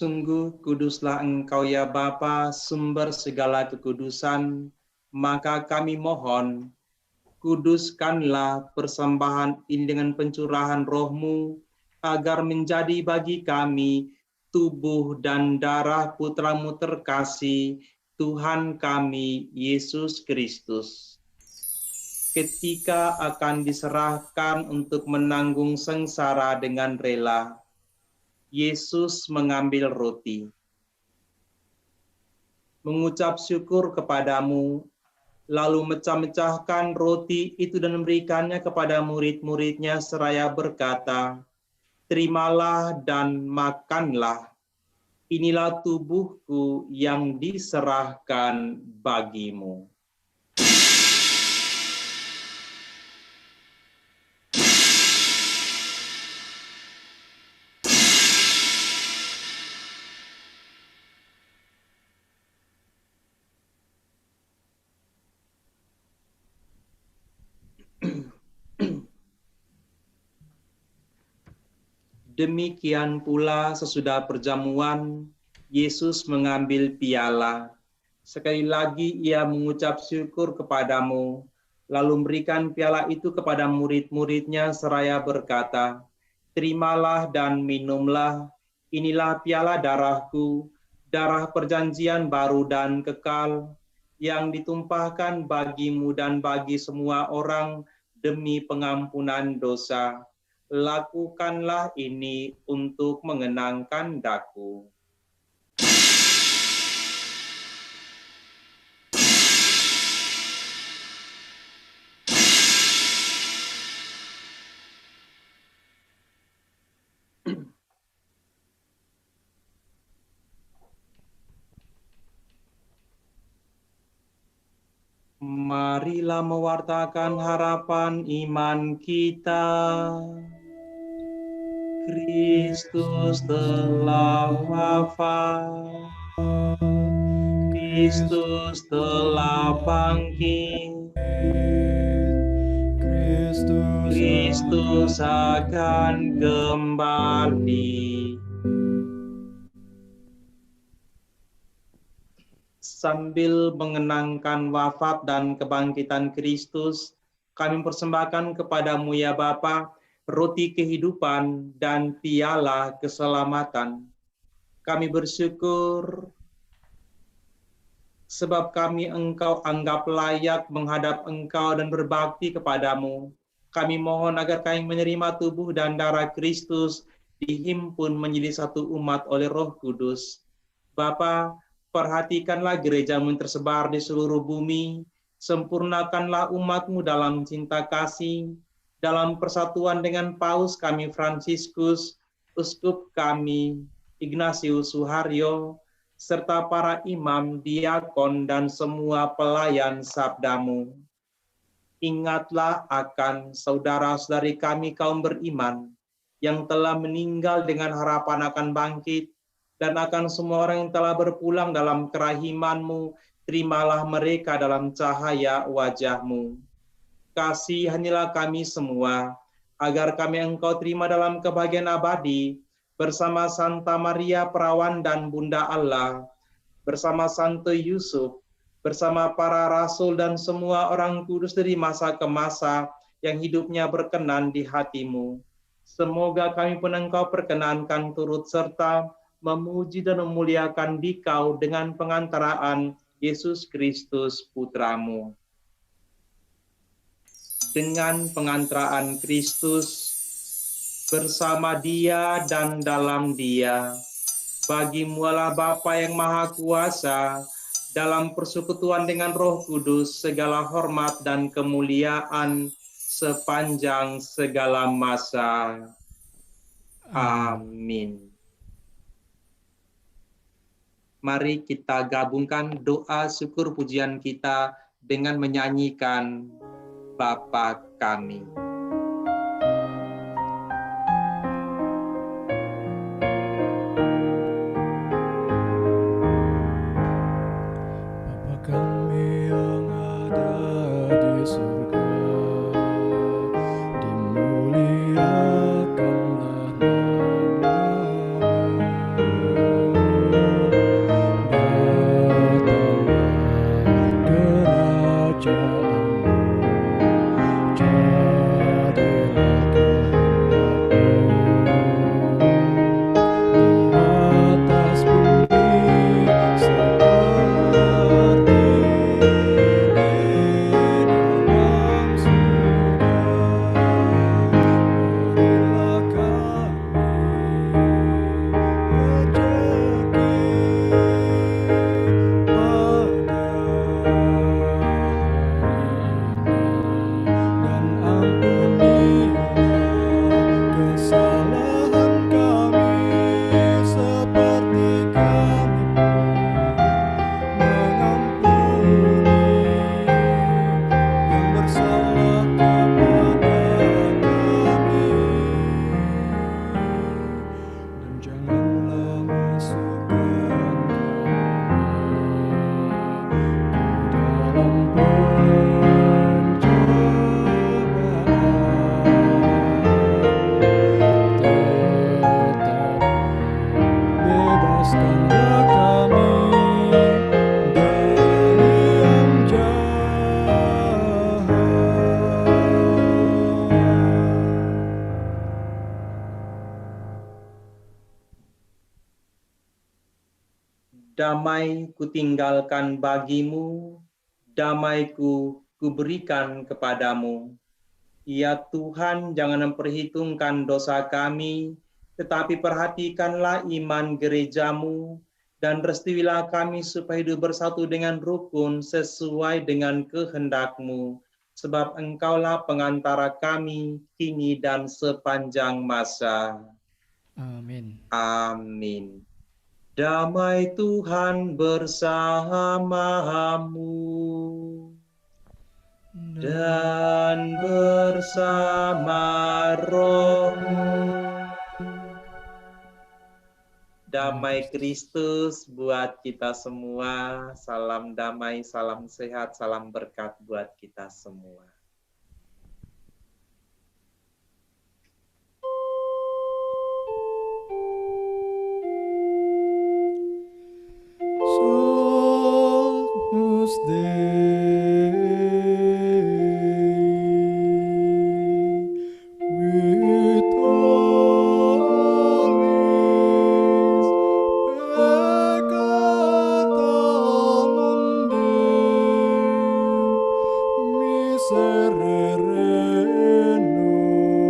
Sungguh kuduslah Engkau ya Bapa, sumber segala kekudusan, maka kami mohon, kuduskanlah persembahan ini dengan pencurahan Roh-Mu, agar menjadi bagi kami tubuh dan darah Putra-Mu terkasih, Tuhan kami, Yesus Kristus. Ketika akan diserahkan untuk menanggung sengsara dengan rela, Yesus mengambil roti, mengucap syukur kepadamu, lalu mecah-mecahkan roti itu dan memberikannya kepada murid-muridnya seraya berkata, "Terimalah dan makanlah. inilah tubuhku yang diserahkan bagimu. Demikian pula sesudah perjamuan, Yesus mengambil piala. Sekali lagi ia mengucap syukur kepadamu, lalu memberikan piala itu kepada murid-muridnya seraya berkata, "Terimalah dan minumlah, inilah piala darahku, darah perjanjian baru dan kekal, yang ditumpahkan bagimu dan bagi semua orang demi pengampunan dosa. Lakukanlah ini untuk mengenangkan daku." Marilah mewartakan harapan iman kita. Kristus telah wafat, Kristus telah bangkit, Kristus akan kembali. Sambil mengenangkan wafat dan kebangkitan Kristus, kami persembahkan kepadamu ya Bapa, roti kehidupan dan piala keselamatan. Kami bersyukur sebab kami Engkau anggap layak menghadap Engkau dan berbakti kepadamu. Kami mohon agar kami menerima tubuh dan darah Kristus dihimpun menjadi satu umat oleh Roh Kudus. Bapa, perhatikanlah gerejamu yang tersebar di seluruh bumi, sempurnakanlah umatmu dalam cinta kasih, dalam persatuan dengan Paus kami Fransiskus, Uskup kami Ignatius Suharyo, serta para imam, diakon, dan semua pelayan sabdamu. Ingatlah akan saudara-saudari kami kaum beriman, yang telah meninggal dengan harapan akan bangkit, dan akan semua orang yang telah berpulang dalam kerahiman-Mu, terimalah mereka dalam cahaya wajah-Mu. Kasihanilah kami semua, agar kami Engkau terima dalam kebahagiaan abadi, bersama Santa Maria Perawan dan Bunda Allah, bersama Santo Yusuf, bersama para rasul dan semua orang kudus dari masa ke masa, yang hidupnya berkenan di hati-Mu. Semoga kami pun Engkau perkenankan turut serta memuji dan memuliakan Dikau dengan pengantaraan Yesus Kristus Putramu. Dengan pengantaraan Kristus, bersama Dia dan dalam Dia, bagi-Mu Allah Bapa yang Maha Kuasa, dalam persekutuan dengan Roh Kudus, segala hormat dan kemuliaan sepanjang segala masa. Amin. Mari kita gabungkan doa syukur pujian kita dengan menyanyikan Bapa Kami. Bapa kami yang ada di surga, dimuliakanlah namamu. Datanglah kerajaanmu, damai kutinggalkan bagimu, damaiku kuberikan kepadamu. Ya Tuhan, jangan memperhitungkan dosa kami, tetapi perhatikanlah iman gerejamu, dan restuilah kami supaya hidup bersatu dengan rukun sesuai dengan kehendak-Mu, sebab Engkaulah pengantara kami kini dan sepanjang masa. Amin. Amin. Damai Tuhan bersamamu dan bersama rohmu. Damai Kristus buat kita semua. Salam damai, salam sehat, salam berkat buat kita semua. Salus Dei, quid tollis peccata mundi, miserere nobis.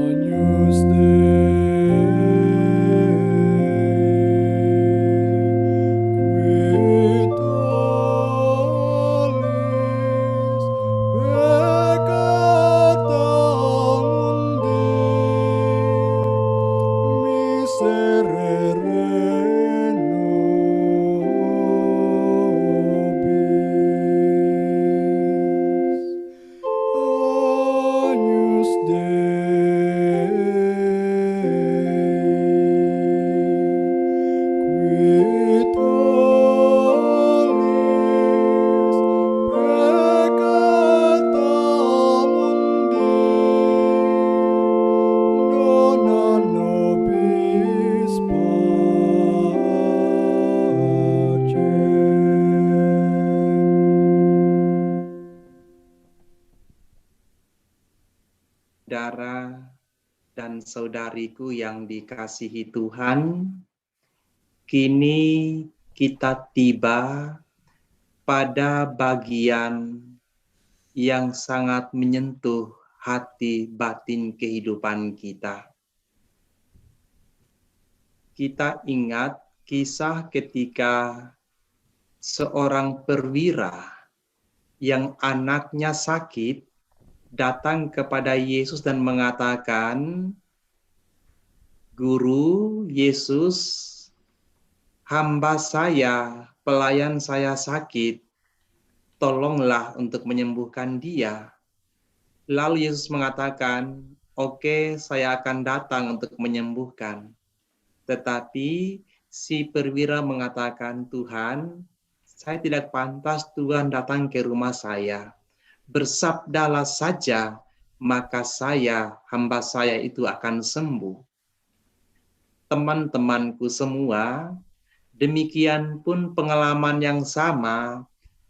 Agnus Dei, quid tollis peccata mundi, miserere nobis. Agnus Dei, quid tollis peccata mundi, dona nobis pacem. Saudara dan saudariku yang dikasihi Tuhan, kini kita tiba pada bagian yang sangat menyentuh hati batin kehidupan kita. Kita ingat kisah ketika seorang perwira yang anaknya sakit datang kepada Yesus dan mengatakan, "Guru Yesus, hamba saya, pelayan saya sakit, tolonglah untuk menyembuhkan dia." Lalu Yesus mengatakan, "Oke, saya akan datang untuk menyembuhkan." Tetapi si perwira mengatakan, "Tuhan, saya tidak pantas Tuhan datang ke rumah saya. Bersabdalah saja, maka hamba saya itu akan sembuh." Teman-temanku semua, demikian pun pengalaman yang sama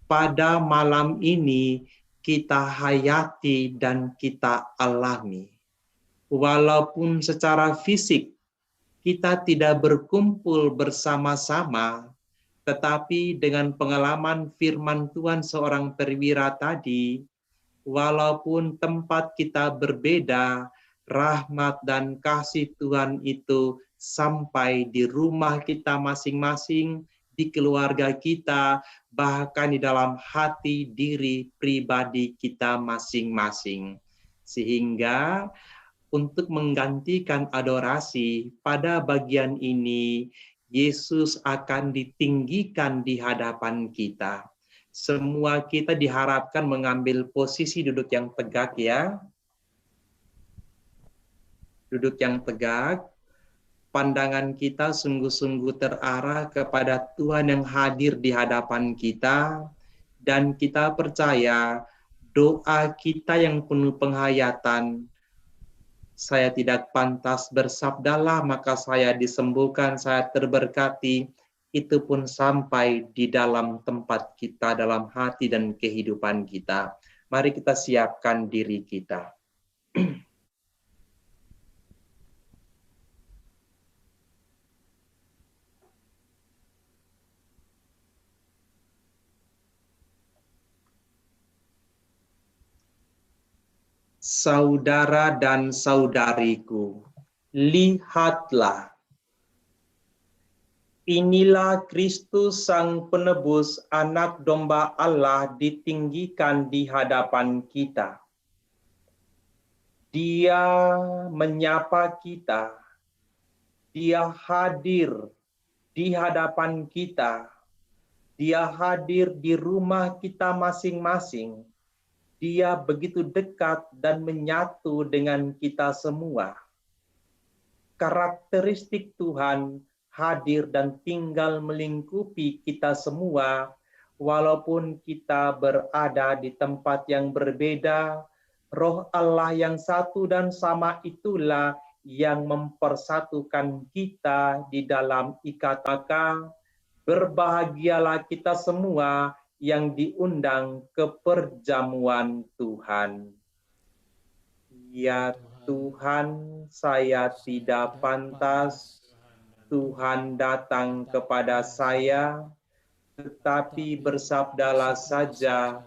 pada malam ini kita hayati dan kita alami. Walaupun secara fisik kita tidak berkumpul bersama-sama, tetapi dengan pengalaman firman Tuhan seorang perwira tadi, walaupun tempat kita berbeda, rahmat dan kasih Tuhan itu sampai di rumah kita masing-masing, di keluarga kita, bahkan di dalam hati diri pribadi kita masing-masing. Sehingga untuk menggantikan adorasi pada bagian ini, Yesus akan ditinggikan di hadapan kita. Semua kita diharapkan mengambil posisi duduk yang tegak ya. Duduk yang tegak, pandangan kita sungguh-sungguh terarah kepada Tuhan yang hadir di hadapan kita, dan kita percaya doa kita yang penuh penghayatan, "Saya tidak pantas bersabdalah, maka saya disembuhkan, saya terberkati," itu pun sampai di dalam tempat kita, dalam hati dan kehidupan kita. Mari kita siapkan diri kita. Saudara dan saudariku, lihatlah, inilah Kristus Sang Penebus, Anak Domba Allah ditinggikan di hadapan kita. Dia menyapa kita, Dia hadir di hadapan kita, Dia hadir di rumah kita masing-masing. Dia begitu dekat dan menyatu dengan kita semua. Karakteristik Tuhan hadir dan tinggal melingkupi kita semua, walaupun kita berada di tempat yang berbeda. Roh Allah yang satu dan sama itulah yang mempersatukan kita di dalam ikatan. Berbahagialah kita semua yang diundang ke perjamuan Tuhan. Ya Tuhan, saya tidak pantas Tuhan datang kepada saya, tetapi bersabdalah saja,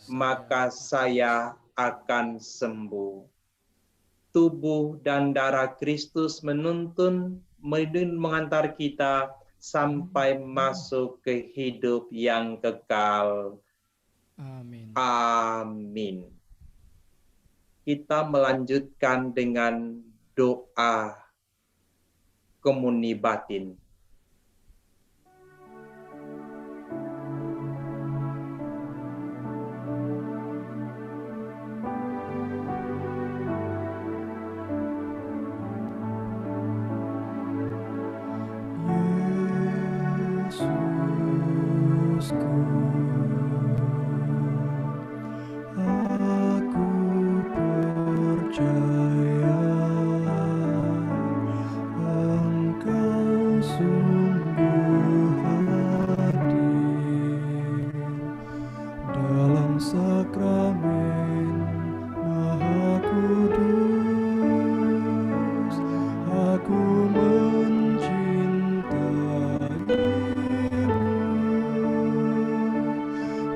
maka saya akan sembuh. Tubuh dan darah Kristus menuntun mengantar kita sampai masuk ke hidup yang kekal. Amin. Amin. Kita melanjutkan dengan doa komuni batin. Yesusku, aku percaya Engkau sungguh hadir dalam sakramen Maha Kudus. Aku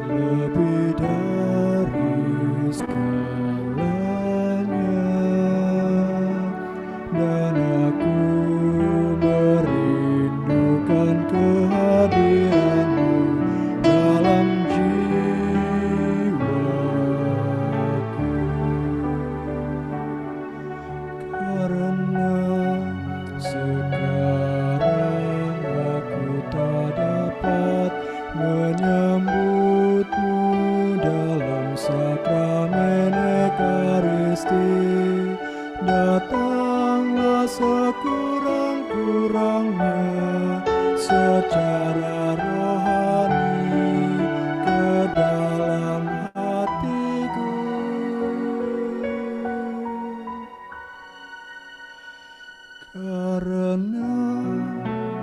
lebih dari segalanya, dan aku merindukan kehadiran-Mu dalam jiwaku. Karena sekarang aku tak dapat menyambut-Mu dalam sakramen Ekaristi. Datanglah sekurang-kurangnya secara rohani ke dalam hatiku. Karena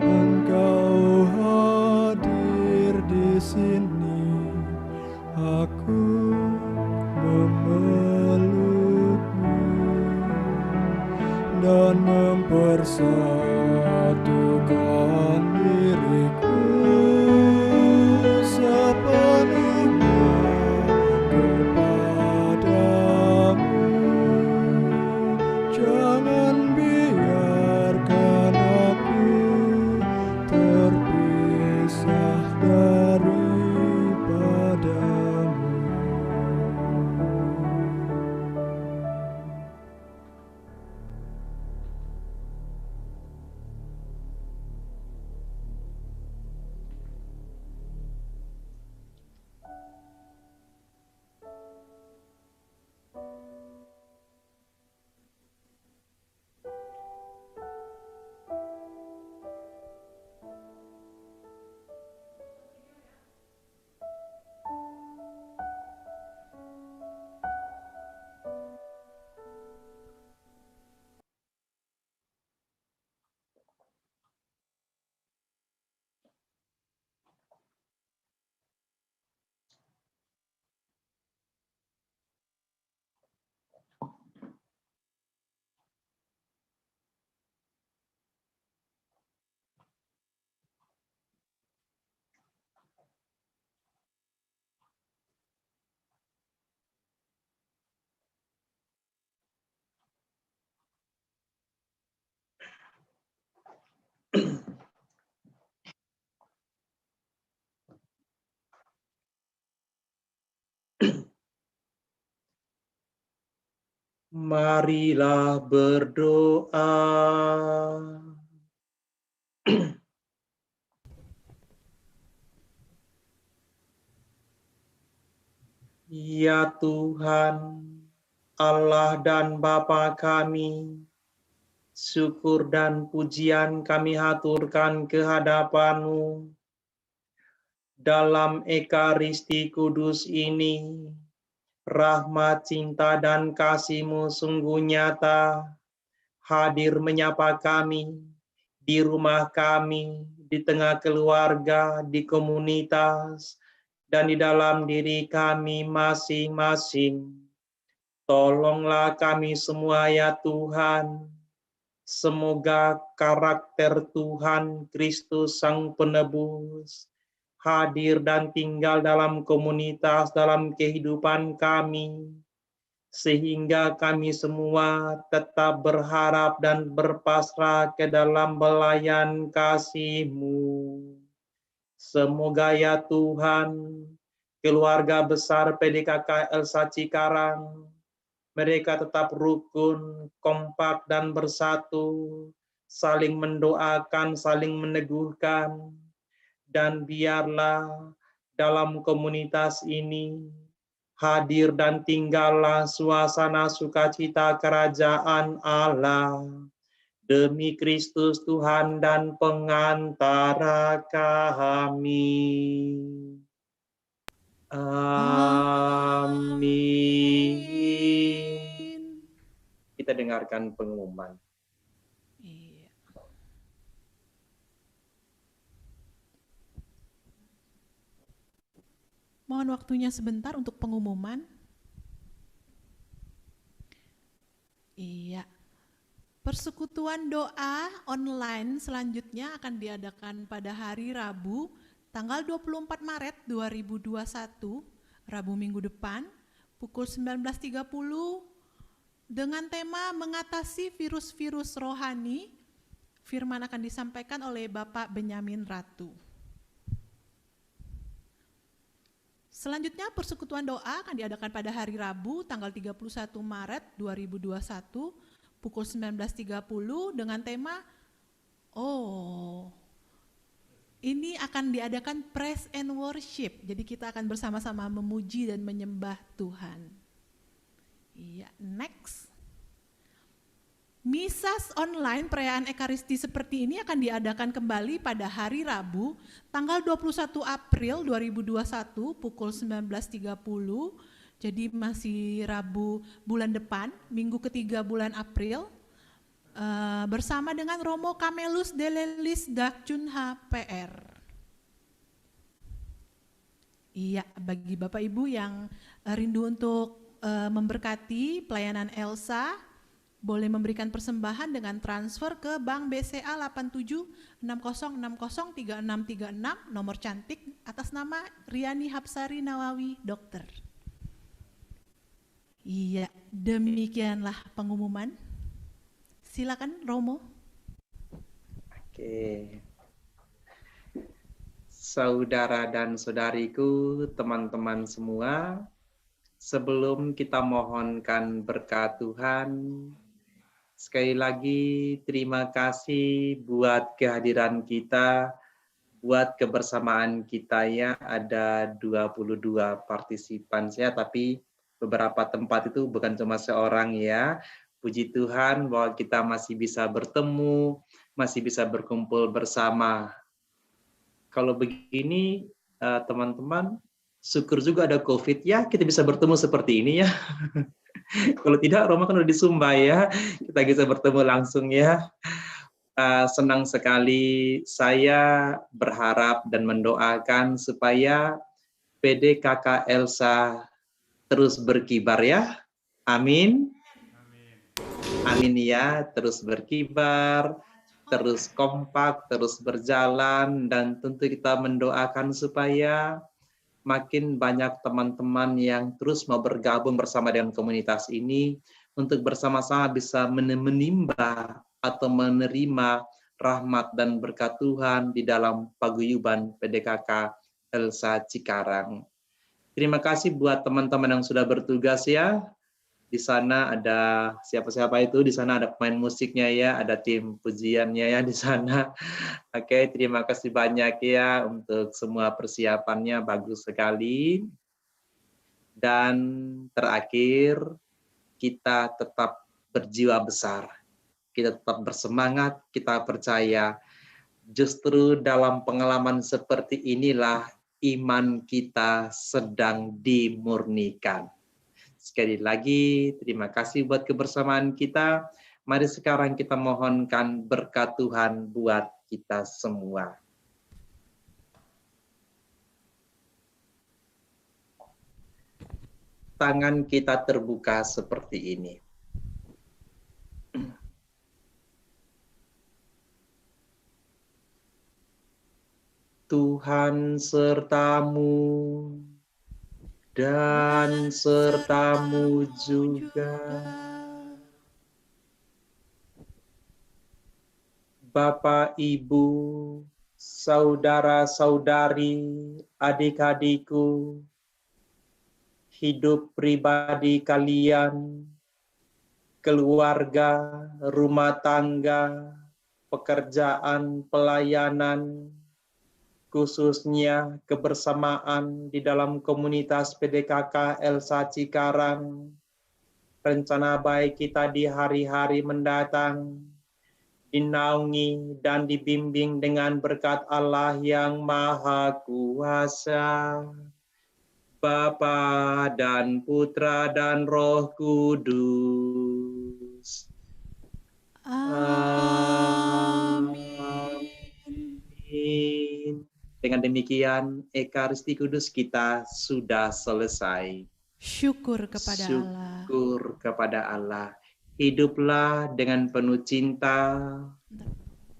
Engkau hadir di sini, aku memeluk-Mu dan mempersatukan diriku sepenuhnya kepadamu. Jangan biarkan aku terpisah daripadamu. Marilah berdoa. Ya Tuhan, Allah dan Bapa kami, syukur dan pujian kami haturkan kehadapan-Mu. Dalam Ekaristi Kudus ini, rahmat, cinta, dan kasih-Mu sungguh nyata, hadir menyapa kami, di rumah kami, di tengah keluarga, di komunitas, dan di dalam diri kami masing-masing. Tolonglah kami semua ya Tuhan. Semoga karakter Tuhan Kristus Sang Penebus hadir dan tinggal dalam komunitas, dalam kehidupan kami, sehingga kami semua tetap berharap dan berpasrah ke dalam belayan kasih-Mu. Semoga ya Tuhan, keluarga besar PDKK Elsa Cikarang, mereka tetap rukun, kompak, dan bersatu, saling mendoakan, saling meneguhkan, dan biarlah dalam komunitas ini hadir dan tinggallah suasana sukacita kerajaan Allah. Demi Kristus Tuhan dan pengantara kami. Amin. Kita dengarkan pengumuman. Iya. Mohon waktunya sebentar untuk pengumuman. Iya. Persekutuan doa online selanjutnya akan diadakan pada hari Rabu, tanggal 24 Maret 2021, Rabu minggu depan, pukul 19.30, dengan tema mengatasi virus-virus rohani. Firman akan disampaikan oleh Bapak Benyamin Ratu. Selanjutnya persekutuan doa akan diadakan pada hari Rabu, tanggal 31 Maret 2021, pukul 19.30 dengan tema ini akan diadakan praise and worship. Jadi kita akan bersama-sama memuji dan menyembah Tuhan. Iya, next. Misas online perayaan Ekaristi seperti ini akan diadakan kembali pada hari Rabu, tanggal 21 April 2021 pukul 19.30. Jadi masih Rabu bulan depan, minggu ketiga bulan April, bersama dengan Romo Kamelus Delelis Dakcunha PR. Iya, bagi Bapak Ibu yang rindu untuk memberkati pelayanan Elsa, boleh memberikan persembahan dengan transfer ke Bank BCA 8760603636, nomor cantik atas nama Riani Hapsari Nawawi, Dokter. Iya, demikianlah pengumuman. Silakan Romo. Oke. Saudara dan saudariku, teman-teman semua, sebelum kita mohonkan berkat Tuhan, sekali lagi terima kasih buat kehadiran kita, buat kebersamaan kita ya. Ada 22 partisipan ya, tapi beberapa tempat itu bukan cuma seorang ya. Puji Tuhan bahwa kita masih bisa bertemu, masih bisa berkumpul bersama. Kalau begini teman-teman, syukur juga ada COVID ya, kita bisa bertemu seperti ini ya. Kalau tidak, Roma kan udah di Sumba ya, kita bisa bertemu langsung ya. Senang sekali, saya berharap dan mendoakan supaya PDKK Elsa terus berkibar ya. Amin. Amin ya, terus berkibar, terus kompak, terus berjalan, dan tentu kita mendoakan supaya makin banyak teman-teman yang terus mau bergabung bersama dengan komunitas ini untuk bersama-sama bisa menimba atau menerima rahmat dan berkat Tuhan di dalam paguyuban PDKK Elsa Cikarang. Terima kasih buat teman-teman yang sudah bertugas ya Di sana ada siapa-siapa itu, di sana ada pemain musiknya ya, ada tim pujiannya ya di sana. Oke, terima kasih banyak ya untuk semua persiapannya, bagus sekali. Dan terakhir, kita tetap berjiwa besar, kita tetap bersemangat, kita percaya justru dalam pengalaman seperti inilah iman kita sedang dimurnikan. Sekali lagi, terima kasih buat kebersamaan kita. Mari sekarang kita mohonkan berkat Tuhan buat kita semua. Tangan kita terbuka seperti ini. Tuhan sertamu dan sertamu juga. Bapak, Ibu, saudara-saudari, adik-adikku, hidup pribadi kalian, keluarga, rumah tangga, pekerjaan, pelayanan, khususnya kebersamaan di dalam komunitas PDKK Elsa Cikarang, rencana baik kita di hari-hari mendatang, dinaungi dan dibimbing dengan berkat Allah yang Maha Kuasa, Bapa dan Putra dan Roh Kudus. Amin. Dengan demikian, Ekaristi Kudus kita sudah selesai. Syukur kepada Allah. Syukur kepada Allah. Hiduplah dengan penuh cinta,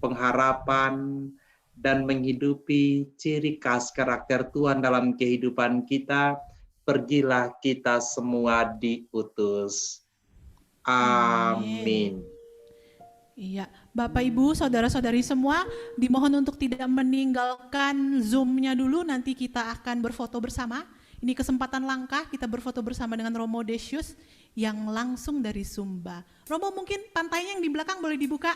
pengharapan, dan menghidupi ciri khas karakter Tuhan dalam kehidupan kita. Pergilah kita semua diutus. Amin. Iya, Bapak Ibu, saudara-saudari semua, dimohon untuk tidak meninggalkan Zoom-nya dulu, nanti kita akan berfoto bersama. Ini kesempatan langka kita berfoto bersama dengan Romo Decius yang langsung dari Sumba. Romo, mungkin pantainya yang di belakang boleh dibuka.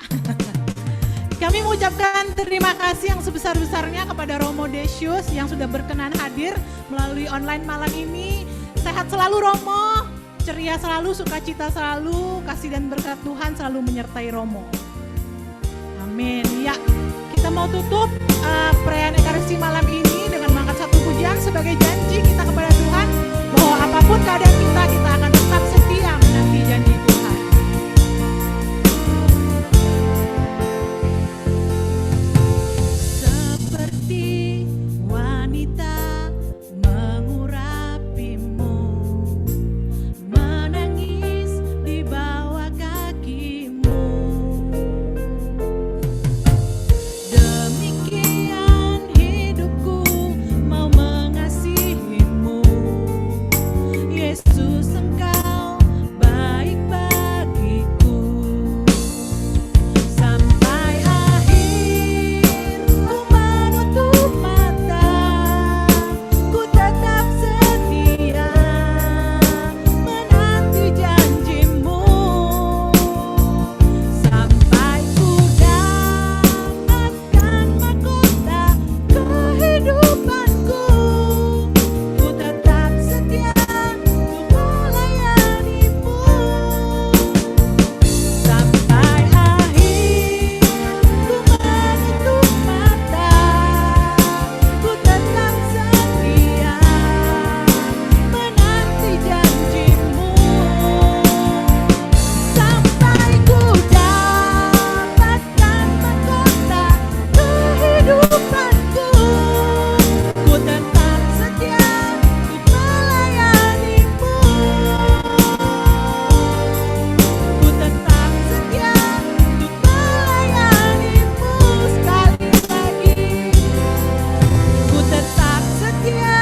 Kami mengucapkan terima kasih yang sebesar-besarnya kepada Romo Decius yang sudah berkenan hadir melalui online malam ini. Sehat selalu Romo, ceria selalu, sukacita selalu, kasih dan berkat Tuhan selalu menyertai Romo. Amin. Ya, kita mau tutup perayaan Ekaristi malam ini dengan mengangkat satu pujian sebagai janji kita kepada Tuhan bahwa apapun keadaan kita akan tetap setia menanti janji Tuhan. Seperti wanita mengurapimu, menangis di bawah kakimu. Demikian hidupku mau mengasihimu, Yesus Engkau baik bagiku. Sampai akhir ku menutup mata, ku tetap setia menanti janjimu. Sampai ku dapatkan mahkota kehidupanku, ku tetap setia untuk melayanimu. Sampai akhir ku menutup mata, ku tetap setia menanti janjimu. Sampai ku dapatkan mahkota kehidupanku, ku tetap setia untuk melayanimu. Ku tetap setia untuk melayanimu. Sekali lagi, ku tetap setia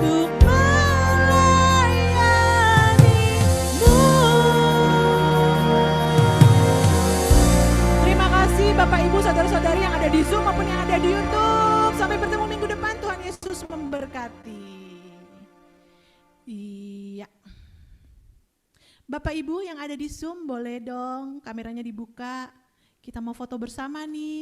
untuk melayanimu. Terima kasih Bapak Ibu saudara-saudari yang ada di Zoom maupun yang ada di YouTube. Sampai bertemu minggu depan. Tuhan Yesus memberkati. Iya. Bapak Ibu yang ada di Zoom boleh dong kameranya dibuka. Kita mau foto bersama nih.